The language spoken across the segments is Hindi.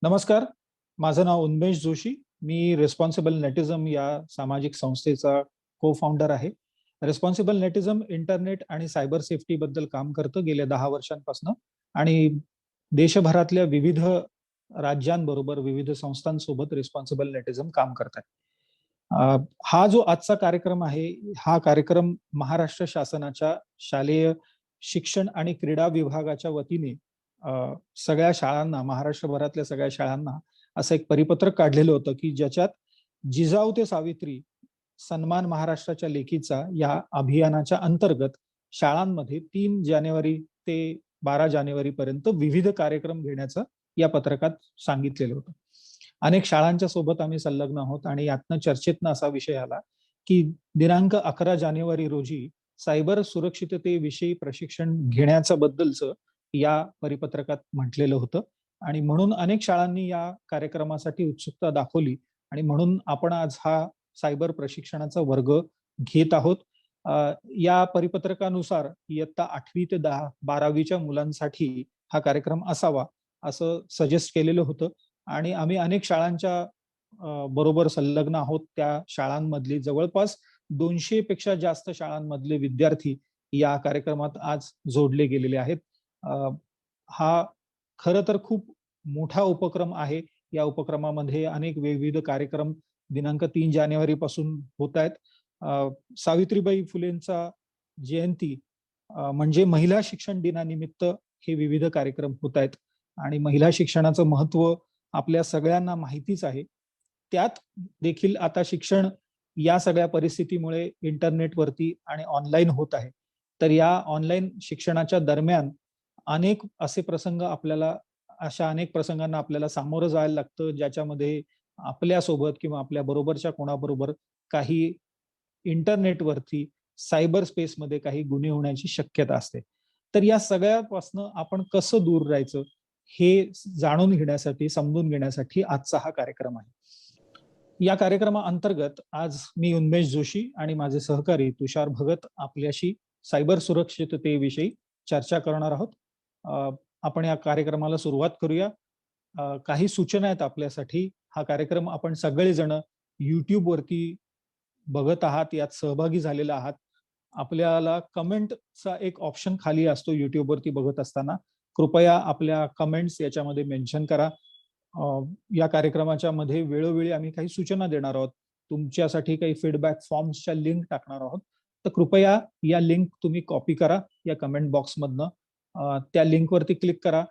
नमस्कार. माझं नाव उन्मेष जोशी. मी रिस्पॉन्सिबल नेटिझम या सामाजिक संस्थेचा को फाउंडर आहे. रिस्पॉन्सिबल नेटिझम इंटरनेट आणि सायबर सेफ्टी बद्दल काम करतं गेल्या 10 वर्षांपासून आणि देशभरातल्या विविध राज्यांबरोबर विविध संस्थांसोबत रिस्पॉन्सिबल नेटिझम काम करत आहे. हा जो आजचा कार्यक्रम आहे, हा कार्यक्रम महाराष्ट्र शासनाच्या शालेय शिक्षण आणि क्रीडा विभागाच्या वतीने अ, सगळ्या शाळांना, महाराष्ट्रभरातल्या सगळ्या शाळांना असं एक परिपत्रक काढलेलं होतं, की ज्याच्यात जिजाऊ ते सावित्री सन्मान महाराष्ट्राच्या लेकीचा या अभियानाच्या अंतर्गत शाळांमध्ये 3 जानेवारी ते 12 जानेवारी पर्यंत विविध कार्यक्रम घेण्याचं या पत्रकात सांगितलेलं होतं. अनेक शाळांच्या सोबत आम्ही संलग्न आहोत आणि यातनं चर्चेतनं असा विषय आला, की दिनांक 11 जानेवारी रोजी सायबर सुरक्षिततेविषयी प्रशिक्षण घेण्याच्या बद्दलचं या परिपत्रकात म्हटलेलं होतं आणि म्हणून अनेक शाळांनी या कार्यक्रमासाठी उत्सुकता दाखवली आणि म्हणून आपण आज हा सायबर प्रशिक्षणाचा वर्ग घेत आहोत. या परिपत्रकानुसार इयत्ता 8वी ते 12वीच्या मुलांसाठी हा कार्यक्रम असावा असं सजेस्ट केलेलं होतं आणि आम्ही अनेक शाळांच्या बरोबर संलग्न आहोत. त्या शाळांमधली जवळपास 200 पेक्षा जास्त शाळांमधले विद्यार्थी या कार्यक्रमात आज जोडले गेलेले आहेत. अ, हा खरं तर खूप मोठा उपक्रम आहे. या उपक्रमामध्ये अनेक विविध कार्यक्रम दिनांक 3 जानेवारी पासून होत आहेत. सावित्रीबाई फुलेंचा जयंती म्हणजे महिला शिक्षण दिनानिमित्त हे विविध कार्यक्रम होत आहेत आणि महिला शिक्षणाचं महत्त्व आपल्या सगळ्यांना माहितीच आहे. त्यात देखील आता शिक्षण या सगळ्या परिस्थितीमुळे इंटरनेटवरती आणि ऑनलाईन होत आहे. तर या ऑनलाईन शिक्षणाच्या दरम्यान अनेक असे प्रसंग आपल्याला अशा अनेक प्रसंगांना आपल्याला सामोरं जायला लागतं, ज्याच्यामध्ये आपल्यासोबत किंवा आपल्या बरोबरच्या कोणाबरोबर काही इंटरनेटवरती सायबर स्पेसमध्ये काही गुन्हे होण्याची शक्यता असते. तर या सगळ्यापासनं आपण कसं दूर राहायचं, हे जाणून घेण्यासाठी, समजून घेण्यासाठी आजचा हा कार्यक्रम आहे. या कार्यक्रमाअंतर्गत आज मी उन्मेष जोशी आणि माझे सहकारी तुषार भगत आपल्याशी सायबर सुरक्षिततेविषयी चर्चा करणार आहोत. अ, आपण या कार्यक्रमाला सुरुवात करूया. काही सूचना आहेत आपल्यासाठी. हा कार्यक्रम आपण सगळेजण YouTube वरती बघत आहात, यात सहभागी झालेला आहात. आपल्याला कमेंटचा एक ऑप्शन खाली असतो YouTube वरती बघत असताना. कृपया आपल्या कमेंट्स याच्यामध्ये मेन्शन करा. या कार्यक्रमाच्या मध्ये वेळोवेळी आम्ही काही सूचना देणार आहोत. तुमच्यासाठी काही फीडबॅक फॉर्म्सच्या लिंक टाकणार आहोत. तर कृपया या लिंक तुम्ही कॉपी करा या कमेंट बॉक्समधनं. त्या लिंकवरती क्लिक करा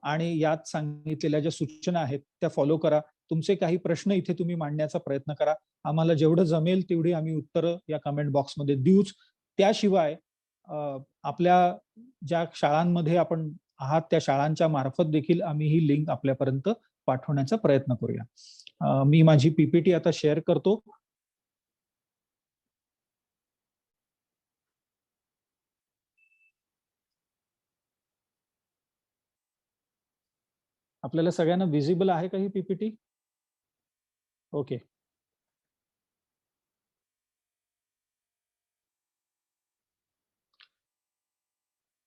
आणि यात सांगितलेल्या ज्या सूचना आहेत त्या फॉलो करा. तुमचे काही प्रश्न इथे तुम्ही मांडण्याचा प्रयत्न करा. आम्हाला जेवढं जमेल तेवढी आम्ही उत्तरं या कमेंट बॉक्समध्ये देऊच. त्याशिवाय आपल्या ज्या शाळांमध्ये आपण आहात त्या शाळांच्या मार्फत देखील आम्ही ही लिंक आपल्यापर्यंत पाठवण्याचा प्रयत्न करूया. मी माझी पीपीटी आता शेअर करतो. आपल्याला सगळ्यांना व्हिजिबल आहे का ही पीपीटी? ओके.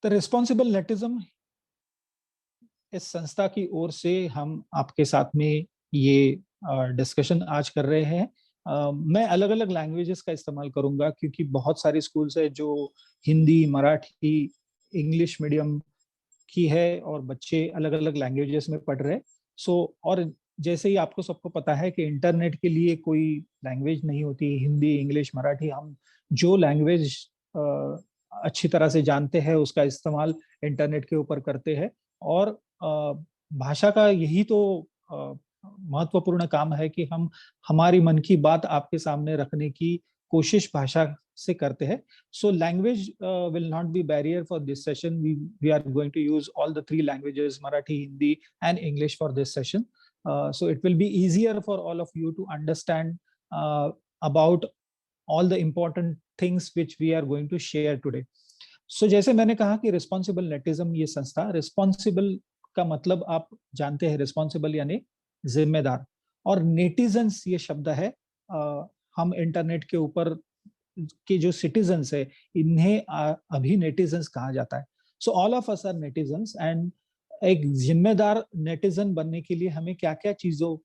तर रिस्पॉन्सिबल नेटिज्म इस संस्था की ओर से हम आपके साथ में ये डिस्कशन आज कर रहे हैं। मैं अलग-अलग लैंग्वेजेस का इस्तेमाल करूंगा क्योंकि बहुत सारी स्कूल्स है जो हिंदी, मराठी, इंग्लिश मीडियम की है और बच्चे अलग-अलग लैंग्वेजेस में पढ़ रहे हैं। सो और जैसे ही आपको सबको पता है कि इंटरनेट के लिए कोई लैंग्वेज नहीं होती, हिंदी, इंग्लिश, मराठी, हम जो लैंग्वेज अच्छी तरह से जानते हैं उसका इस्तेमाल इंटरनेट के ऊपर करते हैं और भाषा का यही तो महत्वपूर्ण काम है कि हम हमारी मन की बात आपके सामने रखने की कोशिश भाषा से करते हैं. So language will not be barrier for this session. We are going to use all the three languages, Marathi, Hindi, and English for this session. So it will be easier for all of you to understand about all the important things which we are going to share today. So जैसे मैंने कहा कि रिस्पॉन्सिबल नेटिज्म ये संस्था, रिस्पॉन्सिबल का मतलब आप जानते हैं, रिस्पॉन्सिबल यानी जिम्मेदार, और नेटिजन्स ये शब्द है। हम इंटरनेट के ऊपर के जो सिटीजन्स है इन्हें अभी नेटिजन्स कहा जाता है. So all of us are netizens and एक जिम्मेदार नेटिजन बनने के लिए हमें क्या क्या चीजों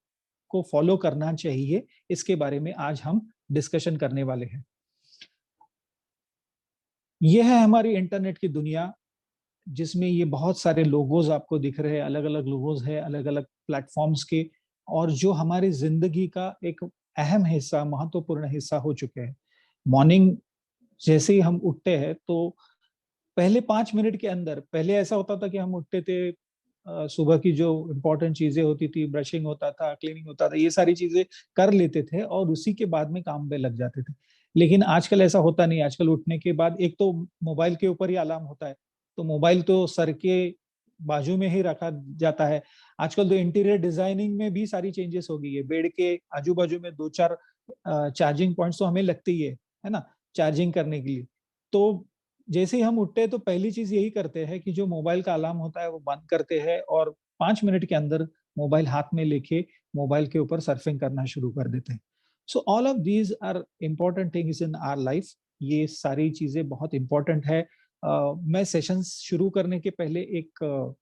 को फॉलो करना चाहिए, इसके बारे में आज हम डिस्कशन करने वाले हैं। यह है हमारी इंटरनेट की दुनिया, जिसमें ये बहुत सारे लोगोज आपको दिख रहे हैं, अलग अलग लोगोज है अलग अलग प्लेटफॉर्म्स के, और जो हमारी जिंदगी का एक अहम हिस्सा, महत्वपूर्ण हिस्सा हो चुके हैं। मॉर्निंग जैसे ही हम उठते हैं तो पहले 5 मिनट के अंदर, पहले ऐसा होता था कि हम उठते थे, सुबह की जो इम्पोर्टेंट चीजें होती थी, ब्रशिंग होता था, क्लीनिंग होता था, ये सारी चीजें कर लेते थे और उसी के बाद में काम पे लग जाते थे। लेकिन आजकल ऐसा होता नहीं। आजकल उठने के बाद एक तो मोबाइल के ऊपर ही अलार्म होता है, तो मोबाइल तो सर के बाजू में ही रखा जाता है। आजकल तो इंटीरियर डिजाइनिंग में भी सारी चेंजेस हो गई है। बेड के आजू बाजू में 2-4 चार्जिंग पॉइंट्स तो हमें लगते ही है ना, चार्जिंग करने के लिए। तो जैसे ही हम उठते हैं तो पहली चीज यही करते हैं कि जो मोबाइल का अलार्म होता है वो बंद करते हैं और 5 मिनट के अंदर मोबाइल हाथ में लेके मोबाइल के ऊपर सर्फिंग करना शुरू कर देते हैं। So all of these are important things in our life. ये सारी चीजें बहुत इंपॉर्टेंट है। मैं सेशंस शुरू करने के पहले एक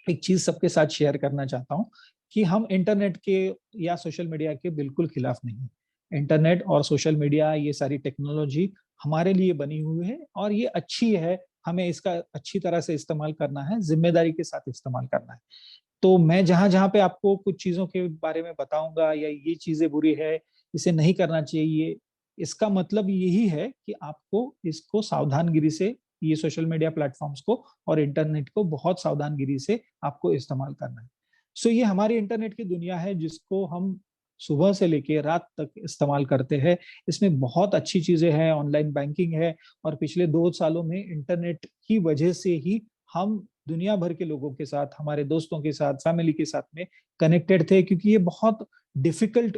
चीज सबके साथ शेयर करना चाहता हूँ कि हम इंटरनेट के या सोशल मीडिया के बिल्कुल खिलाफ नहीं हैं। इंटरनेट और सोशल मीडिया, ये सारी टेक्नोलॉजी हमारे लिए बनी हुई है और ये अच्छी है। हमें इसका अच्छी तरह से इस्तेमाल करना है, जिम्मेदारी के साथ इस्तेमाल करना है। तो मैं जहां जहां पे आपको कुछ चीजों के बारे में बताऊंगा या ये चीजें बुरी है, इसे नहीं करना चाहिए, इसका मतलब यही है कि आपको इसको सावधानगिरी से, ये सोशल मीडिया प्लेटफॉर्म्स को और इंटरनेट को बहुत सावधानगिरी से आपको इस्तेमाल करना है। सो ये हमारी इंटरनेट की दुनिया है जिसको हम सुबह से लेके रात तक इस्तेमाल करते हैं। इसमें बहुत अच्छी चीजें हैं, ऑनलाइन बैंकिंग है, और पिछले 2 सालों में इंटरनेट की वजह से ही हम दुनिया भर के लोगों के साथ, हमारे दोस्तों के साथ, फैमिली के साथ में कनेक्टेड थे, क्योंकि ये बहुत डिफिकल्ट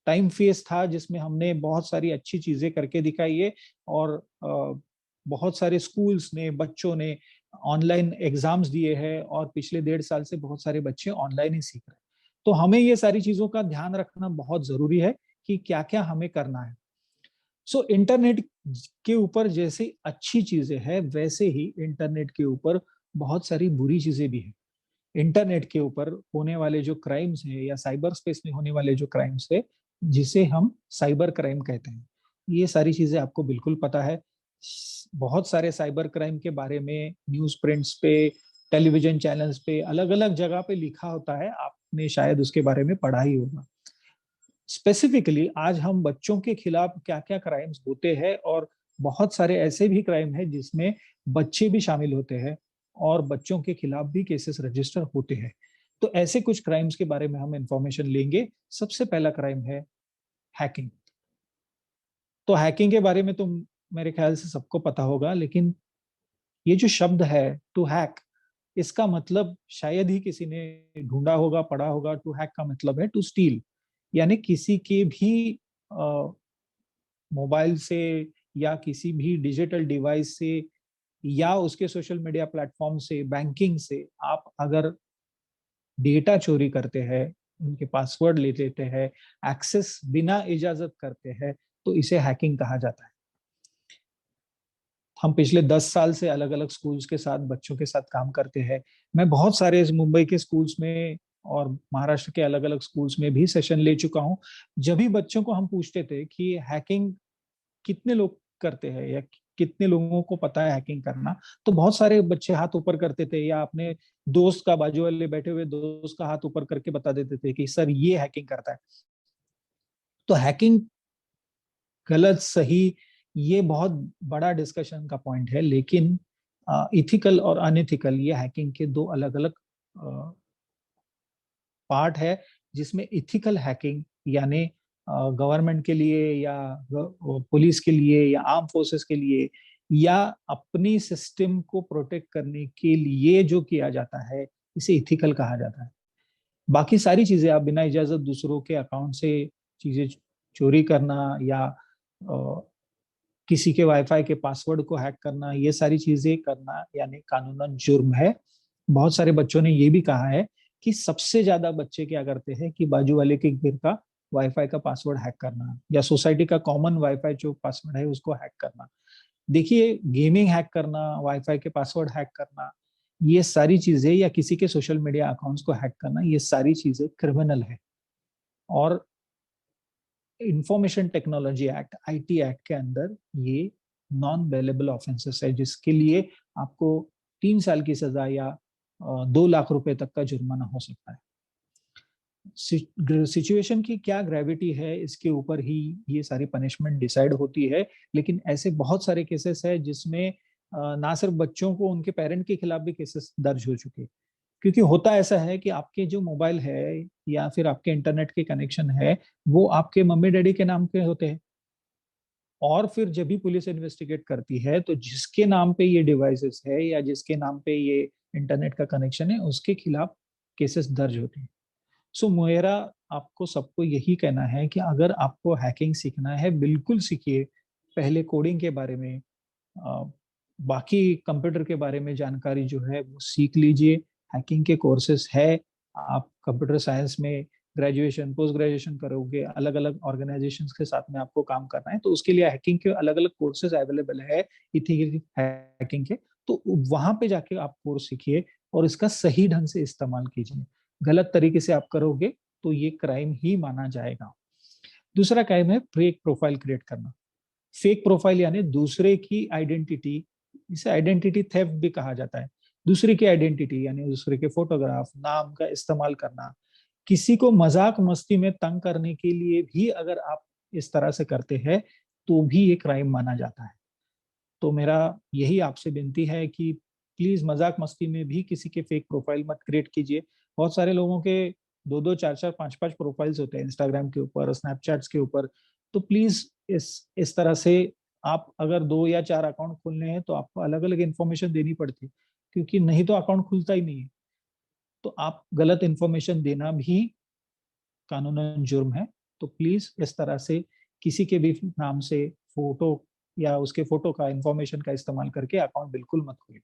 टाइम फेस था जिसमें हमने बहुत सारी अच्छी चीजें करके दिखाई है। और बहुत सारे स्कूल्स ने, बच्चों ने ऑनलाइन एग्जाम्स दिए हैं और पिछले 1.5 साल से बहुत सारे बच्चे ऑनलाइन ही सीख रहे हैं। तो हमें ये सारी चीजों का ध्यान रखना बहुत जरूरी है कि क्या क्या हमें करना है। सो इंटरनेट के ऊपर जैसे अच्छी चीजें हैं, वैसे ही इंटरनेट के ऊपर बहुत सारी बुरी चीजें भी हैं। इंटरनेट के ऊपर होने वाले जो क्राइम्स हैं या साइबर स्पेस में होने वाले जो क्राइम्स है, जिसे हम साइबर क्राइम कहते हैं, ये सारी चीजें आपको बिल्कुल पता है। बहुत सारे साइबर क्राइम के बारे में न्यूज प्रिंट्स पे, टेलीविजन चैनल्स पे, अलग अलग जगह पे लिखा होता है, आपने शायद उसके बारे में पढ़ा ही होगा। स्पेसिफिकली आज हम बच्चों के खिलाफ क्या क्या क्राइम्स होते हैं, और बहुत सारे ऐसे भी क्राइम है जिसमें बच्चे भी शामिल होते हैं और बच्चों के खिलाफ भी केसेस रजिस्टर होते हैं। तो ऐसे कुछ क्राइम्स के बारे में हम इंफॉर्मेशन लेंगे। सबसे पहला क्राइम है हैकिंग। तो हैकिंग के बारे में तो मेरे ख्याल से सबको पता होगा, लेकिन ये जो शब्द है टू हैक, इसका मतलब शायद ही किसी ने ढूंढा होगा, पढ़ा होगा। टू हैक का मतलब है टू स्टील, यानी किसी के भी मोबाइल से या किसी भी डिजिटल डिवाइस से या उसके सोशल मीडिया प्लेटफॉर्म से, बैंकिंग से आप अगर डेटा चोरी करते हैं, उनके पासवर्ड ले लेते हैं, एक्सेस बिना इजाजत करते हैं, तो इसे हैकिंग कहा जाता है। हम पिछले 10 साल से अलग अलग स्कूल्स के साथ, बच्चों के साथ काम करते हैं। मैं बहुत सारे मुंबई के स्कूल्स में और महाराष्ट्र के अलग अलग स्कूल्स में भी सेशन ले चुका हूँ। जब भी बच्चों को हम पूछते थे कि हैकिंग कितने लोग करते हैं या कितने लोगों को पता है हैकिंग करना, तो बहुत सारे बच्चे हाथ ऊपर करते थे, या अपने दोस्त का, बाजू वाले बैठे हुए दोस्त का हाथ ऊपर करके बता देते थे कि सर ये हैकिंग करता है। तो हैकिंग गलत सही, ये बहुत बड़ा डिस्कशन का पॉइंट है, लेकिन इथिकल और अनइथिकल, ये हैकिंग के दो अलग अलग पार्ट है। जिसमें इथिकल हैकिंग यानी गवर्नमेंट के लिए या पुलिस के लिए या आर्म फोर्सेस के लिए या अपनी सिस्टम को प्रोटेक्ट करने के लिए जो किया जाता है, इसे इथिकल कहा जाता है। बाकी सारी चीजें, आप बिना इजाजत दूसरों के अकाउंट से चीजें चोरी करना या किसी के वाईफाई के पासवर्ड को हैक करना, ये सारी चीजें करना यानी कानूनन जुर्म है। बहुत सारे बच्चों ने ये भी कहा है कि सबसे ज्यादा बच्चे क्या करते हैं कि बाजू वाले के घर का वाईफाई का पासवर्ड हैक करना या सोसाइटी का कॉमन वाईफाई जो पासवर्ड है उसको हैक करना। देखिए, गेमिंग हैक करना, वाईफाई के पासवर्ड हैक करना, ये सारी चीजें, या किसी के सोशल मीडिया अकाउंट्स को हैक करना, ये सारी चीजें क्रिमिनल है। और information technology act, IT act के अंदर ये नॉन बेलेबल ऑफेंसेस है, जिसके लिए आपको 3 साल की सजा या 2 लाख रुपए तक का जुर्माना हो सकता है। सिचुएशन की क्या ग्रेविटी है, इसके ऊपर ही ये सारी पनिशमेंट डिसाइड होती है। लेकिन ऐसे बहुत सारे केसेस है जिसमें ना सिर्फ बच्चों को, उनके पेरेंट के खिलाफ भी केसेस दर्ज हो चुके हैं। क्योंकि होता ऐसा है कि आपके जो मोबाइल है या फिर आपके इंटरनेट के कनेक्शन है, वो आपके मम्मी डैडी के नाम पे होते हैं। और फिर जब भी पुलिस इन्वेस्टिगेट करती है, तो जिसके नाम पे ये डिवाइसेस है या जिसके नाम पे ये इंटरनेट का कनेक्शन है, उसके खिलाफ केसेस दर्ज होते हैं। सो मेरा आपको सबको यही कहना है कि अगर आपको हैकिंग सीखना है, बिल्कुल सीखिए। पहले कोडिंग के बारे में, बाकी कंप्यूटर के बारे में जानकारी जो है वो सीख लीजिए। हैकिंग के कोर्सेस है। आप कंप्यूटर साइंस में ग्रेजुएशन, पोस्ट ग्रेजुएशन करोगे, अलग अलग ऑर्गेनाइजेशंस के साथ में आपको काम करना है, तो उसके लिए हैकिंग के अलग अलग कोर्सेज अवेलेबल है, इथिकल हैकिंग के। तो वहां पे जाके आप कोर्स सीखिए और इसका सही ढंग से इस्तेमाल कीजिए। गलत तरीके से आप करोगे तो ये क्राइम ही माना जाएगा। दूसरा क्राइम है फेक प्रोफाइल क्रिएट करना। फेक प्रोफाइल यानी दूसरे की आइडेंटिटी, इसे आइडेंटिटी थेफ्ट भी कहा जाता है। दूसरे की आइडेंटिटी यानी दूसरे के फोटोग्राफ, नाम का इस्तेमाल करना, किसी को मजाक मस्ती में तंग करने के लिए भी अगर आप इस तरह से करते हैं, तो भी ये क्राइम माना जाता है। तो मेरा यही आपसे विनती है कि प्लीज मजाक मस्ती में भी किसी के फेक प्रोफाइल मत क्रिएट कीजिए। बहुत सारे लोगों के 2-2, 4-4, 5-5 प्रोफाइल्स होते हैं इंस्टाग्राम के ऊपर, स्नैपचैट्स के ऊपर। तो प्लीज इस तरह से, आप अगर 2 या 4 अकाउंट खोलने हैं तो आपको अलग अलग इन्फॉर्मेशन देनी पड़ती है, क्योंकि नहीं तो अकाउंट खुलता ही नहीं है। तो आप गलत इन्फॉर्मेशन देना भी कानूनन जुर्म है। तो प्लीज इस तरह से किसी के भी नाम से फोटो या उसके फोटो का इंफॉर्मेशन का इस्तेमाल करके अकाउंट बिल्कुल मत खोलिए।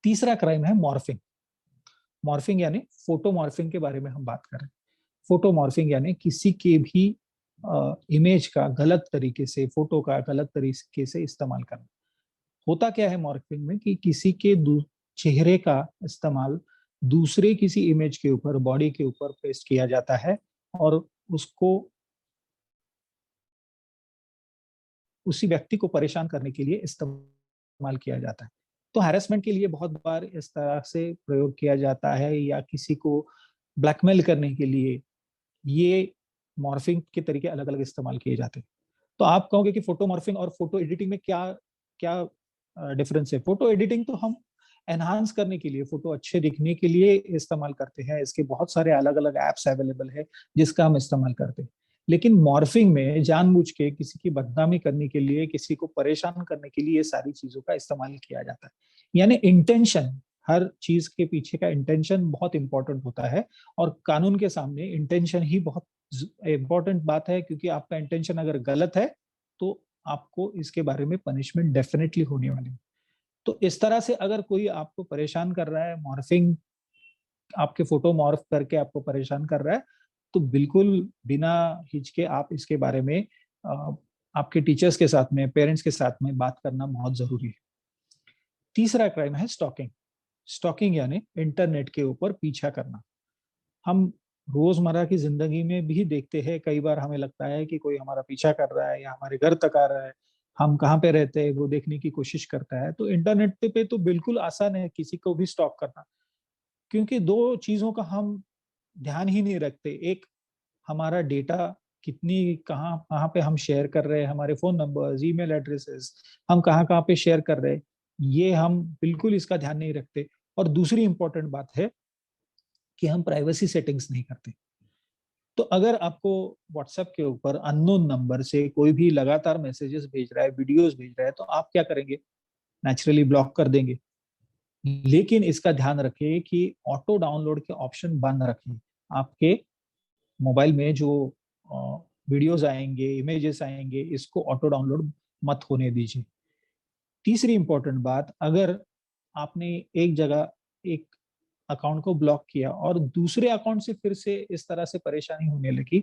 तीसरा क्राइम है मॉर्फिंग। मॉर्फिंग यानी फोटो मॉर्फिंग के बारे में हम बात करें। फोटो मॉर्फिंग यानी किसी के भी इमेज का गलत तरीके से, फोटो का गलत तरीके से इस्तेमाल करना। होता क्या है मॉर्फिंग में कि किसी के चेहरे का इस्तेमाल दूसरे किसी इमेज के ऊपर, बॉडी के ऊपर पेस्ट किया जाता है, और उसको उसी व्यक्ति को परेशान करने के लिए इस्तेमाल किया जाता है। तो हैरेसमेंट के लिए बहुत बार इस तरह से प्रयोग किया जाता है, या किसी को ब्लैकमेल करने के लिए ये मॉर्फिंग के तरीके अलग अलग इस्तेमाल किए जाते हैं। तो आप कहोगे कि फोटो मॉर्फिंग और फोटो एडिटिंग में क्या क्या डिफरेंस है? फोटो एडिटिंग तो हम एनहांस करने के लिए, फोटो अच्छे दिखने के लिए इस्तेमाल करते हैं। इसके बहुत सारे अलग अलग एप्स अवेलेबल है जिसका हम इस्तेमाल करते हैं। लेकिन मॉर्फिंग में जानबूझ के किसी की बदनामी करने के लिए, किसी को परेशान करने के लिए ये सारी चीजों का इस्तेमाल किया जाता है। यानी इंटेंशन, हर चीज के पीछे का इंटेंशन बहुत इंपॉर्टेंट होता है। और कानून के सामने इंटेंशन ही बहुत इंपॉर्टेंट बात है, क्योंकि आपका इंटेंशन अगर गलत है तो आपको इसके बारे में पनिशमेंट डेफिनेटली होने वाली है। तो इस तरह से अगर कोई आपको परेशान कर रहा है, मॉर्फिंग, आपके फोटो मॉर्फ करके आपको परेशान कर रहा है, तो बिल्कुल बिना हिचके आप इसके बारे में आपके टीचर्स के साथ में, पेरेंट्स के साथ में बात करना बहुत जरूरी है। तीसरा क्राइम है स्टॉकिंग। स्टॉकिंग यानी इंटरनेट के ऊपर पीछा करना। हम रोजमर्रा की जिंदगी में भी देखते हैं, कई बार हमें लगता है कि कोई हमारा पीछा कर रहा है या हमारे घर तक आ रहा है, हम कहाँ पे रहते हैं वो देखने की कोशिश करता है। तो इंटरनेट पे तो बिल्कुल आसान है किसी को भी स्टॉक करना, क्योंकि दो चीजों का हम ध्यान ही नहीं रखते। एक, हमारा डेटा कितनी, कहाँ कहाँ पे हम शेयर कर रहे हैं, हमारे फोन नंबर्स, ईमेल एड्रेसेस, हम कहाँ कहाँ पे शेयर कर रहे हैं, ये हम बिल्कुल इसका ध्यान नहीं रखते। और दूसरी इंपॉर्टेंट बात है कि हम प्राइवेसी सेटिंग्स नहीं करते। तो अगर आपको व्हाट्सएप के ऊपर अननोन नंबर से कोई भी लगातार मैसेजेस भेज रहा है, वीडियोस भेज रहा है, तो आप क्या करेंगे? नेचुरली ब्लॉक कर देंगे। लेकिन इसका ध्यान रखें कि ऑटो डाउनलोड के ऑप्शन बंद रखें। आपके मोबाइल में जो वीडियोस आएंगे, इमेजेस आएंगे, इसको ऑटो डाउनलोड मत होने दीजिए। तीसरी इंपॉर्टेंट बात, अगर आपने एक जगह एक अकाउंट को ब्लॉक किया और दूसरे अकाउंट से फिर से इस तरह से परेशानी होने लगी,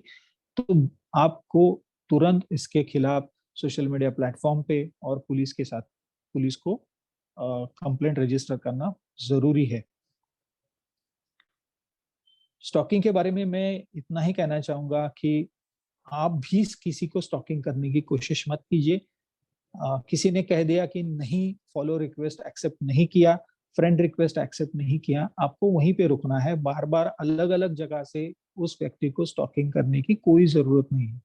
तो आपको तुरंत इसके खिलाफ सोशल मीडिया प्लेटफॉर्म पे और पुलिस के साथ, पुलिस को कंप्लेंट रजिस्टर करना जरूरी है। स्टॉकिंग के बारे में मैं इतना ही कहना चाहूंगा कि आप भी किसी को स्टॉकिंग करने की कोशिश मत कीजिए। किसी ने कह दिया कि नहीं, फॉलो रिक्वेस्ट एक्सेप्ट नहीं किया, फ्रेंड रिक्वेस्ट एक्सेप्ट नहीं किया, आपको वहीं पे रुकना है। बार बार अलग अलग जगह से उस व्यक्ति को स्टॉकिंग करने की कोई जरूरत नहीं है।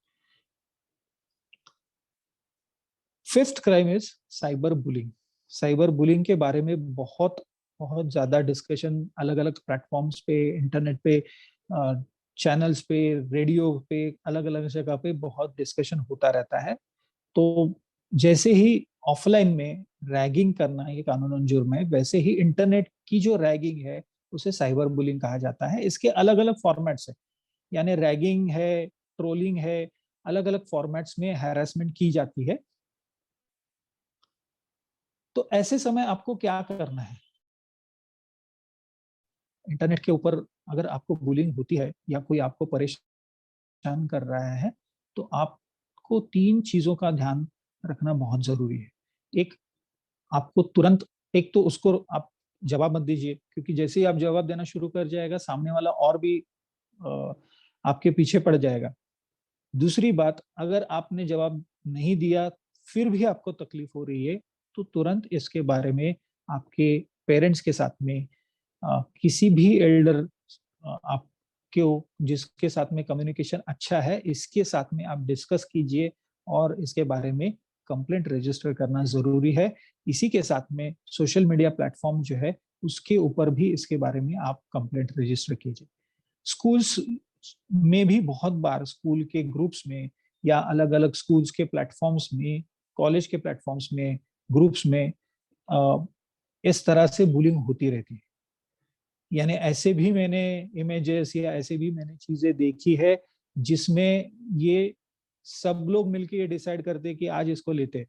Fifth crime is cyber bullying. Cyber bullying के बारे में बहुत बहुत ज्यादा डिस्कशन अलग अलग प्लेटफॉर्म्स पे, इंटरनेट पे, चैनल्स पे, रेडियो पे, अलग अलग जगह पे बहुत डिस्कशन होता रहता है। तो जैसे ही ऑफलाइन में रैगिंग करना ये कानूनन जुर्म है, वैसे ही इंटरनेट की जो रैगिंग है उसे साइबर बुलिंग कहा जाता है। इसके अलग अलग फॉर्मेट्स है, यानी रैगिंग है, ट्रोलिंग है, अलग अलग फॉर्मेट्स में हैरेसमेंट की जाती है। तो ऐसे समय आपको क्या करना है? इंटरनेट के ऊपर अगर आपको बुलिंग होती है या कोई आपको परेशान कर रहा है, तो आपको तीन चीजों का ध्यान रखना बहुत जरूरी है। एक, आपको तुरंत, एक तो उसको आप जवाब मत दीजिए, क्योंकि जैसे ही आप जवाब देना शुरू कर जाएगा सामने वाला और भी अ, आपके पीछे पड़ जाएगा। दूसरी बात, अगर आपने जवाब नहीं दिया फिर भी आपको तकलीफ हो रही है, तो तुरंत इसके बारे में आपके पेरेंट्स के साथ में, किसी भी एल्डर आपके जिसके साथ में कम्युनिकेशन अच्छा है, इसके साथ में आप डिस्कस कीजिए और इसके बारे में कंप्लेंट रजिस्टर करना जरूरी है। इसी के साथ में सोशल मीडिया प्लेटफॉर्म जो है उसके ऊपर भी इसके बारे में आप कंप्लेंट रजिस्टर कीजिए। स्कूल्स में भी बहुत बार स्कूल के ग्रुप्स में या अलग अलग स्कूल्स के प्लेटफॉर्म्स में, कॉलेज के प्लेटफॉर्म्स में, ग्रुप्स में इस तरह से बुलिंग होती रहती है। यानी ऐसे भी मैंने इमेजेस या ऐसे भी मैंने चीजें देखी है जिसमें ये सब लोग मिलकर ये डिसाइड करते हैं कि आज इसको लेते हैं,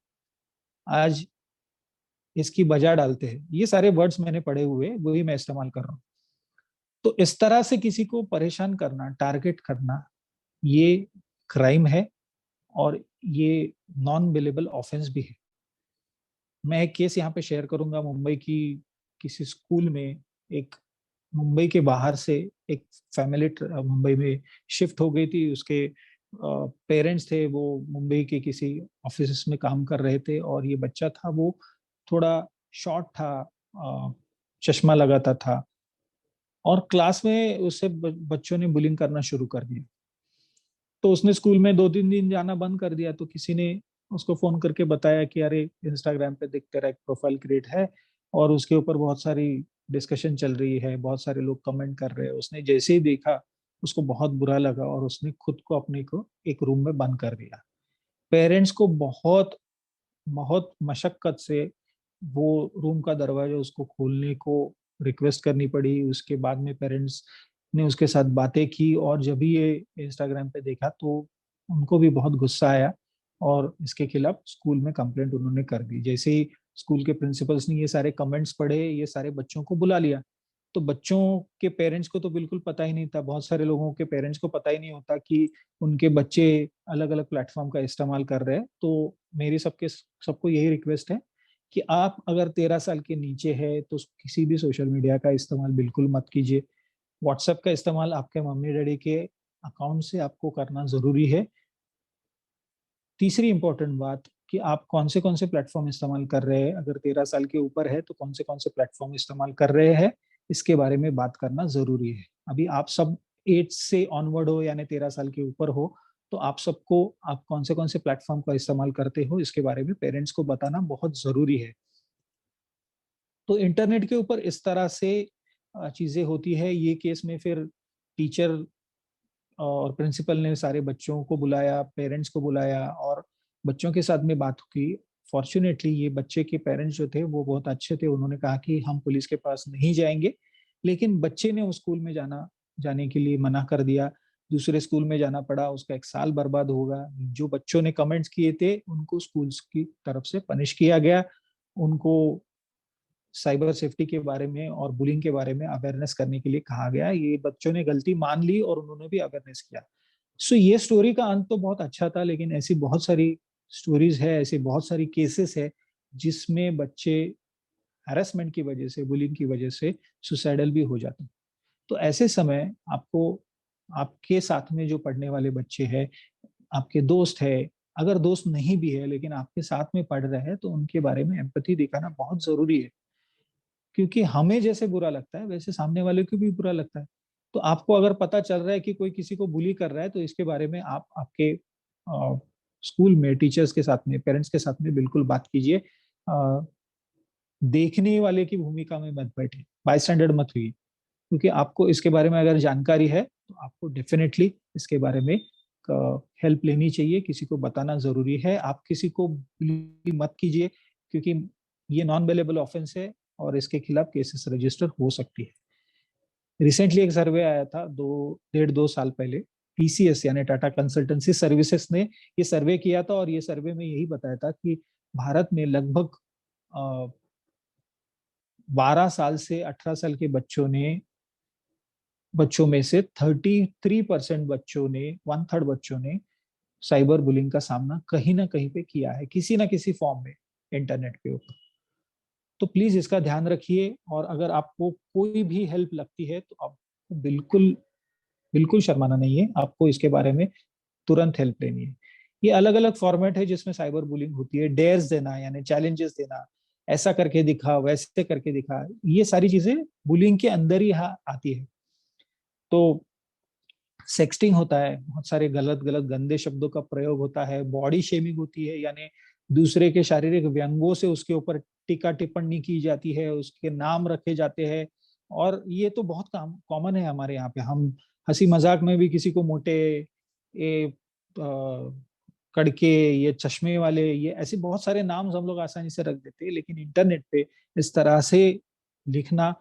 आज इसकी बजा डालते हैं। ये सारे वर्ड्स मैंने पढ़े हुए, वही मैं इस्तेमाल कर रहा हूँ। तो इस तरह से किसी को परेशान करना, टारगेट करना, ये क्राइम है और ये नॉन बिलेबल ऑफेंस भी है। मैं एक केस यहाँ पे शेयर करूंगा मुंबई की। किसी स्कूल में एक, मुंबई के बाहर से एक फैमिली मुंबई में शिफ्ट हो गई थी। उसके पेरेंट्स थे, वो मुंबई के किसी ऑफिस में काम कर रहे थे और ये बच्चा था वो थोड़ा शॉर्ट था, चश्मा लगाता था और क्लास में उससे बच्चों ने बुलिंग करना शुरू कर दिया। तो उसने स्कूल में 2-3 दिन जाना बंद कर दिया। तो किसी ने उसको फोन करके बताया कि अरे इंस्टाग्राम पे देख तेरा एक प्रोफाइल क्रिएट है और उसके ऊपर बहुत सारी डिस्कशन चल रही है, बहुत सारे लोग कमेंट कर रहे हैं। उसने जैसे ही देखा उसको बहुत बुरा लगा और उसने खुद को अपने को एक रूम में बंद कर दिया। पेरेंट्स को बहुत बहुत मशक्कत से वो रूम का दरवाजा उसको खोलने को रिक्वेस्ट करनी पड़ी। उसके बाद में पेरेंट्स ने उसके साथ बातें की और जब भी ये इंस्टाग्राम पे देखा तो उनको भी बहुत गुस्सा आया और इसके खिलाफ स्कूल में कंप्लेंट उन्होंने कर दी। जैसे ही स्कूल के प्रिंसिपल्स ने ये सारे कमेंट्स पढ़े, ये सारे बच्चों को बुला लिया। तो बच्चों के पेरेंट्स को तो बिल्कुल पता ही नहीं था, बहुत सारे लोगों के पेरेंट्स को पता ही नहीं होता कि उनके बच्चे अलग अलग प्लेटफॉर्म का इस्तेमाल कर रहे हैं। तो मेरी सबको यही रिक्वेस्ट है कि आप अगर 13 साल के नीचे है तो किसी भी सोशल मीडिया का इस्तेमाल बिल्कुल मत कीजिए। व्हाट्सएप का इस्तेमाल आपके मम्मी डैडी के अकाउंट से आपको करना जरूरी है। तीसरी इंपॉर्टेंट बात कि आप कौन से प्लेटफॉर्म इस्तेमाल कर रहे हैं, अगर 13 साल के ऊपर है तो कौन से प्लेटफॉर्म इस्तेमाल कर रहे हैं, इसके बारे में बात करना जरूरी है। अभी आप सब 8 से ऑनवर्ड हो यानी 13 साल के ऊपर हो, तो आप सबको आप कौन से प्लेटफॉर्म का इस्तेमाल करते हो इसके बारे में पेरेंट्स को बताना बहुत जरूरी है। तो इंटरनेट के ऊपर इस तरह से चीजें होती है। ये केस में फिर टीचर और प्रिंसिपल ने सारे बच्चों को बुलाया, पेरेंट्स को बुलाया और बच्चों के साथ में बात की। फॉर्चुनेटली ये बच्चे के पेरेंट्स जो थे वो बहुत अच्छे थे, उन्होंने कहा कि हम पुलिस के पास नहीं जाएंगे। लेकिन बच्चे ने उस स्कूल में जाने के लिए मना कर दिया। दूसरे स्कूल में जाना पड़ा, उसका एक साल बर्बाद होगा। जो बच्चों ने कमेंट्स किए थे उनको स्कूल्स की तरफ से पनिश किया गया। उनको साइबर सेफ्टी के बारे में और बुलिंग के बारे में अवेयरनेस करने के लिए कहा गया। ये बच्चों ने गलती मान ली और उन्होंने भी अवेयरनेस किया। सो ये स्टोरी का अंत तो बहुत अच्छा था, लेकिन ऐसी बहुत सारी स्टोरीज है, ऐसे बहुत सारी केसेस है जिसमें बच्चे हैरेसमेंट की वजह से, बुलिंग की वजह से सुसाइडल भी हो जाते हैं। तो ऐसे समय आपको, आपके साथ में जो पढ़ने वाले बच्चे हैं, आपके दोस्त है, अगर दोस्त नहीं भी है लेकिन आपके साथ में पढ़ रहे हैं, तो उनके बारे में एम्पैथी दिखाना बहुत जरूरी है। क्योंकि हमें जैसे बुरा लगता है वैसे सामने वाले को भी बुरा लगता है। तो आपको अगर पता चल रहा है कि कोई किसी को बुली कर रहा है, तो इसके बारे में आप आपके स्कूल में टीचर्स के साथ में, पेरेंट्स के साथ में बिल्कुल बात कीजिए। देखने वाले की भूमिका में मत बैठिए, बायस्टैंडर्ड मत हुई। क्योंकि आपको इसके बारे में अगर जानकारी है तो आपको डेफिनेटली इसके बारे में हेल्प लेनी चाहिए, किसी को बताना जरूरी है। आप किसी को bully मत कीजिए, क्योंकि ये नॉन बेलेबल ऑफेंस है और इसके खिलाफ केसेस रजिस्टर हो सकती है। रिसेंटली एक सर्वे आया था 2 साल पहले, टीसीएस यानी टाटा कंसल्टेंसी सर्विसेज ने ये सर्वे किया था, और ये सर्वे में यही बताया था कि भारत में लगभग 12 साल से 18 साल के बच्चों में से 33% बच्चों ने, 1/3 बच्चों ने साइबर बुलिंग का सामना कहीं ना कहीं पे किया है, किसी ना किसी फॉर्म में, इंटरनेट के ऊपर। तो प्लीज इसका ध्यान रखिए, और अगर आपको कोई भी हेल्प लगती है तो आपको बिल्कुल बिल्कुल शर्माना नहीं है, आपको इसके बारे में तुरंत हेल्प लेनी है। ये अलग अलग फॉर्मेट है जिसमें साइबर बुलिंग होती है। डेयर्स देना यानी चैलेंजेस देना, ऐसा करके दिखा, वैसे करके दिखा, ये सारी चीजें बुलिंग के अंदर ही आती है। तो सेक्सटिंग होता है, बहुत सारे गलत गलत गंदे शब्दों का प्रयोग होता है, बॉडी शेमिंग होती है, यानी दूसरे के शारीरिक व्यंगों से उसके ऊपर टीका टिप्पणी की जाती है, उसके नाम रखे जाते हैं। और ये तो बहुत कॉमन है हमारे यहाँ पे। हम हंसी मजाक में भी किसी को मोटे, ये कड़के, ये चश्मे वाले, ये ऐसे बहुत सारे नाम हम लोग आसानी से रख देते हैं। लेकिन इंटरनेट पे इस तरह से लिखना,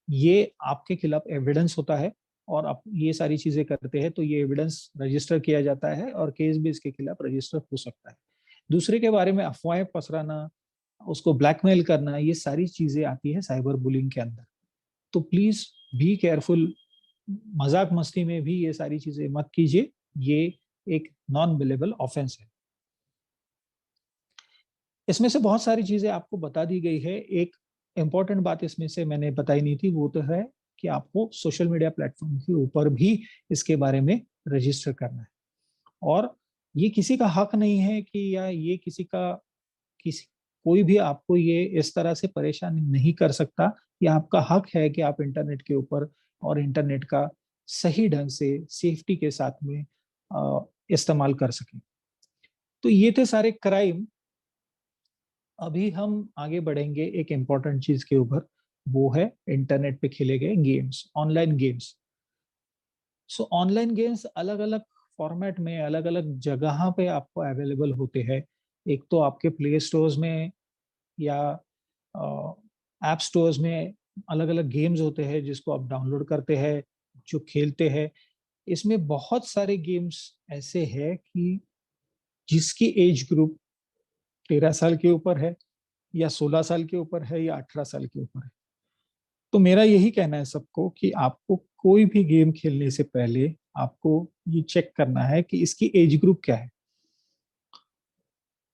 ये आपके खिलाफ एविडेंस होता है। और आप ये सारी चीजें करते हैं तो ये एविडेंस रजिस्टर किया जाता है और केस भी इसके खिलाफ रजिस्टर हो सकता है। दूसरे के बारे में अफवाहें पसराना, उसको ब्लैकमेल करना, ये सारी चीजें आती है साइबर बुलिंग के अंदर। तो प्लीज बी केयरफुल, मजाक मस्ती में भी ये सारी चीजें मत कीजिए। ये एक नॉन बिलेबल ऑफेंस है। इसमें से बहुत सारी चीजें आपको बता दी गई है। एक इंपॉर्टेंट बात इसमें से मैंने बताई नहीं थी, वो तो है कि आपको सोशल मीडिया प्लेटफॉर्म के ऊपर भी इसके बारे में रजिस्टर करना है। और ये किसी का हक नहीं है कि, या ये किसी कोई भी आपको ये इस तरह से परेशान नहीं कर सकता। ये आपका हक है कि आप इंटरनेट के ऊपर और इंटरनेट का सही ढंग से सेफ्टी के साथ में इस्तेमाल कर सकें। तो ये थे सारे क्राइम। अभी हम आगे बढ़ेंगे एक इम्पॉर्टेंट चीज के ऊपर, वो है इंटरनेट पे खेले गए गेम्स, ऑनलाइन गेम्स। सो ऑनलाइन गेम्स अलग अलग फॉर्मेट में, अलग अलग जगह पे आपको अवेलेबल होते हैं। एक तो आपके प्ले स्टोर्स में या ऐप स्टोर्स में अलग अलग गेम्स होते हैं जिसको आप डाउनलोड करते हैं, जो खेलते हैं। इसमें बहुत सारे गेम्स ऐसे हैं कि जिसकी एज ग्रुप 13 साल के ऊपर है, या 16 साल के ऊपर है, या 18 साल के ऊपर है। तो मेरा यही कहना है सबको कि आपको कोई भी गेम खेलने से पहले आपको ये चेक करना है कि इसकी एज ग्रुप क्या है।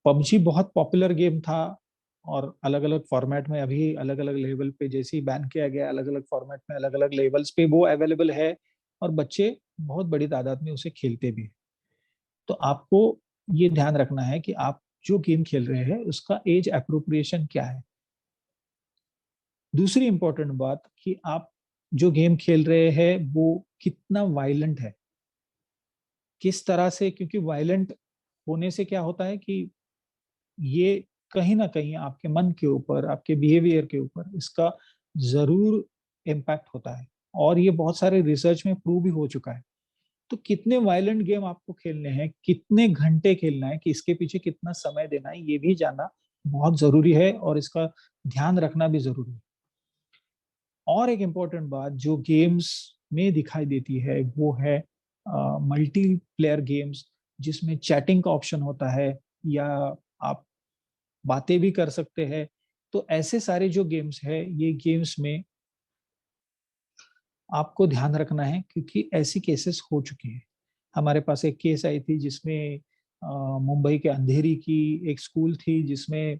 पबजी बहुत पॉपुलर गेम था, और अलग अलग फॉर्मेट में अभी अलग अलग लेवल पे जैसे ही बैन किया गया, अलग अलग फॉर्मेट में अलग अलग लेवल्स पे वो अवेलेबल है, और बच्चे बहुत बड़ी तादाद में उसे खेलते भी हैं। तो आपको ये ध्यान रखना है कि आप जो गेम खेल रहे हैं उसका एज अप्रोप्रिएशन क्या है। दूसरी इंपॉर्टेंट बात कि आप जो गेम खेल रहे हैं वो कितना वायलेंट है, किस तरह से, क्योंकि वायलेंट होने से क्या होता है कि ये कहीं ना कहीं आपके मन के ऊपर, आपके बिहेवियर के ऊपर इसका जरूर इम्पैक्ट होता है। और ये बहुत सारे रिसर्च में प्रूव भी हो चुका है। तो कितने वायलेंट गेम आपको खेलने हैं, कितने घंटे खेलना है, कि इसके पीछे कितना समय देना है, ये भी जानना बहुत जरूरी है, और इसका ध्यान रखना भी जरूरी है। और एक इम्पोर्टेंट बात जो गेम्स में दिखाई देती है वो है मल्टी प्लेयर गेम्स, जिसमें चैटिंग का ऑप्शन होता है, या आप बातें भी कर सकते हैं। तो ऐसे सारे जो गेम्स है, ये गेम्स में आपको ध्यान रखना है, क्योंकि ऐसी केसेस हो चुकी हैं। हमारे पास एक केस आई थी जिसमें मुंबई के अंधेरी की एक स्कूल थी, जिसमें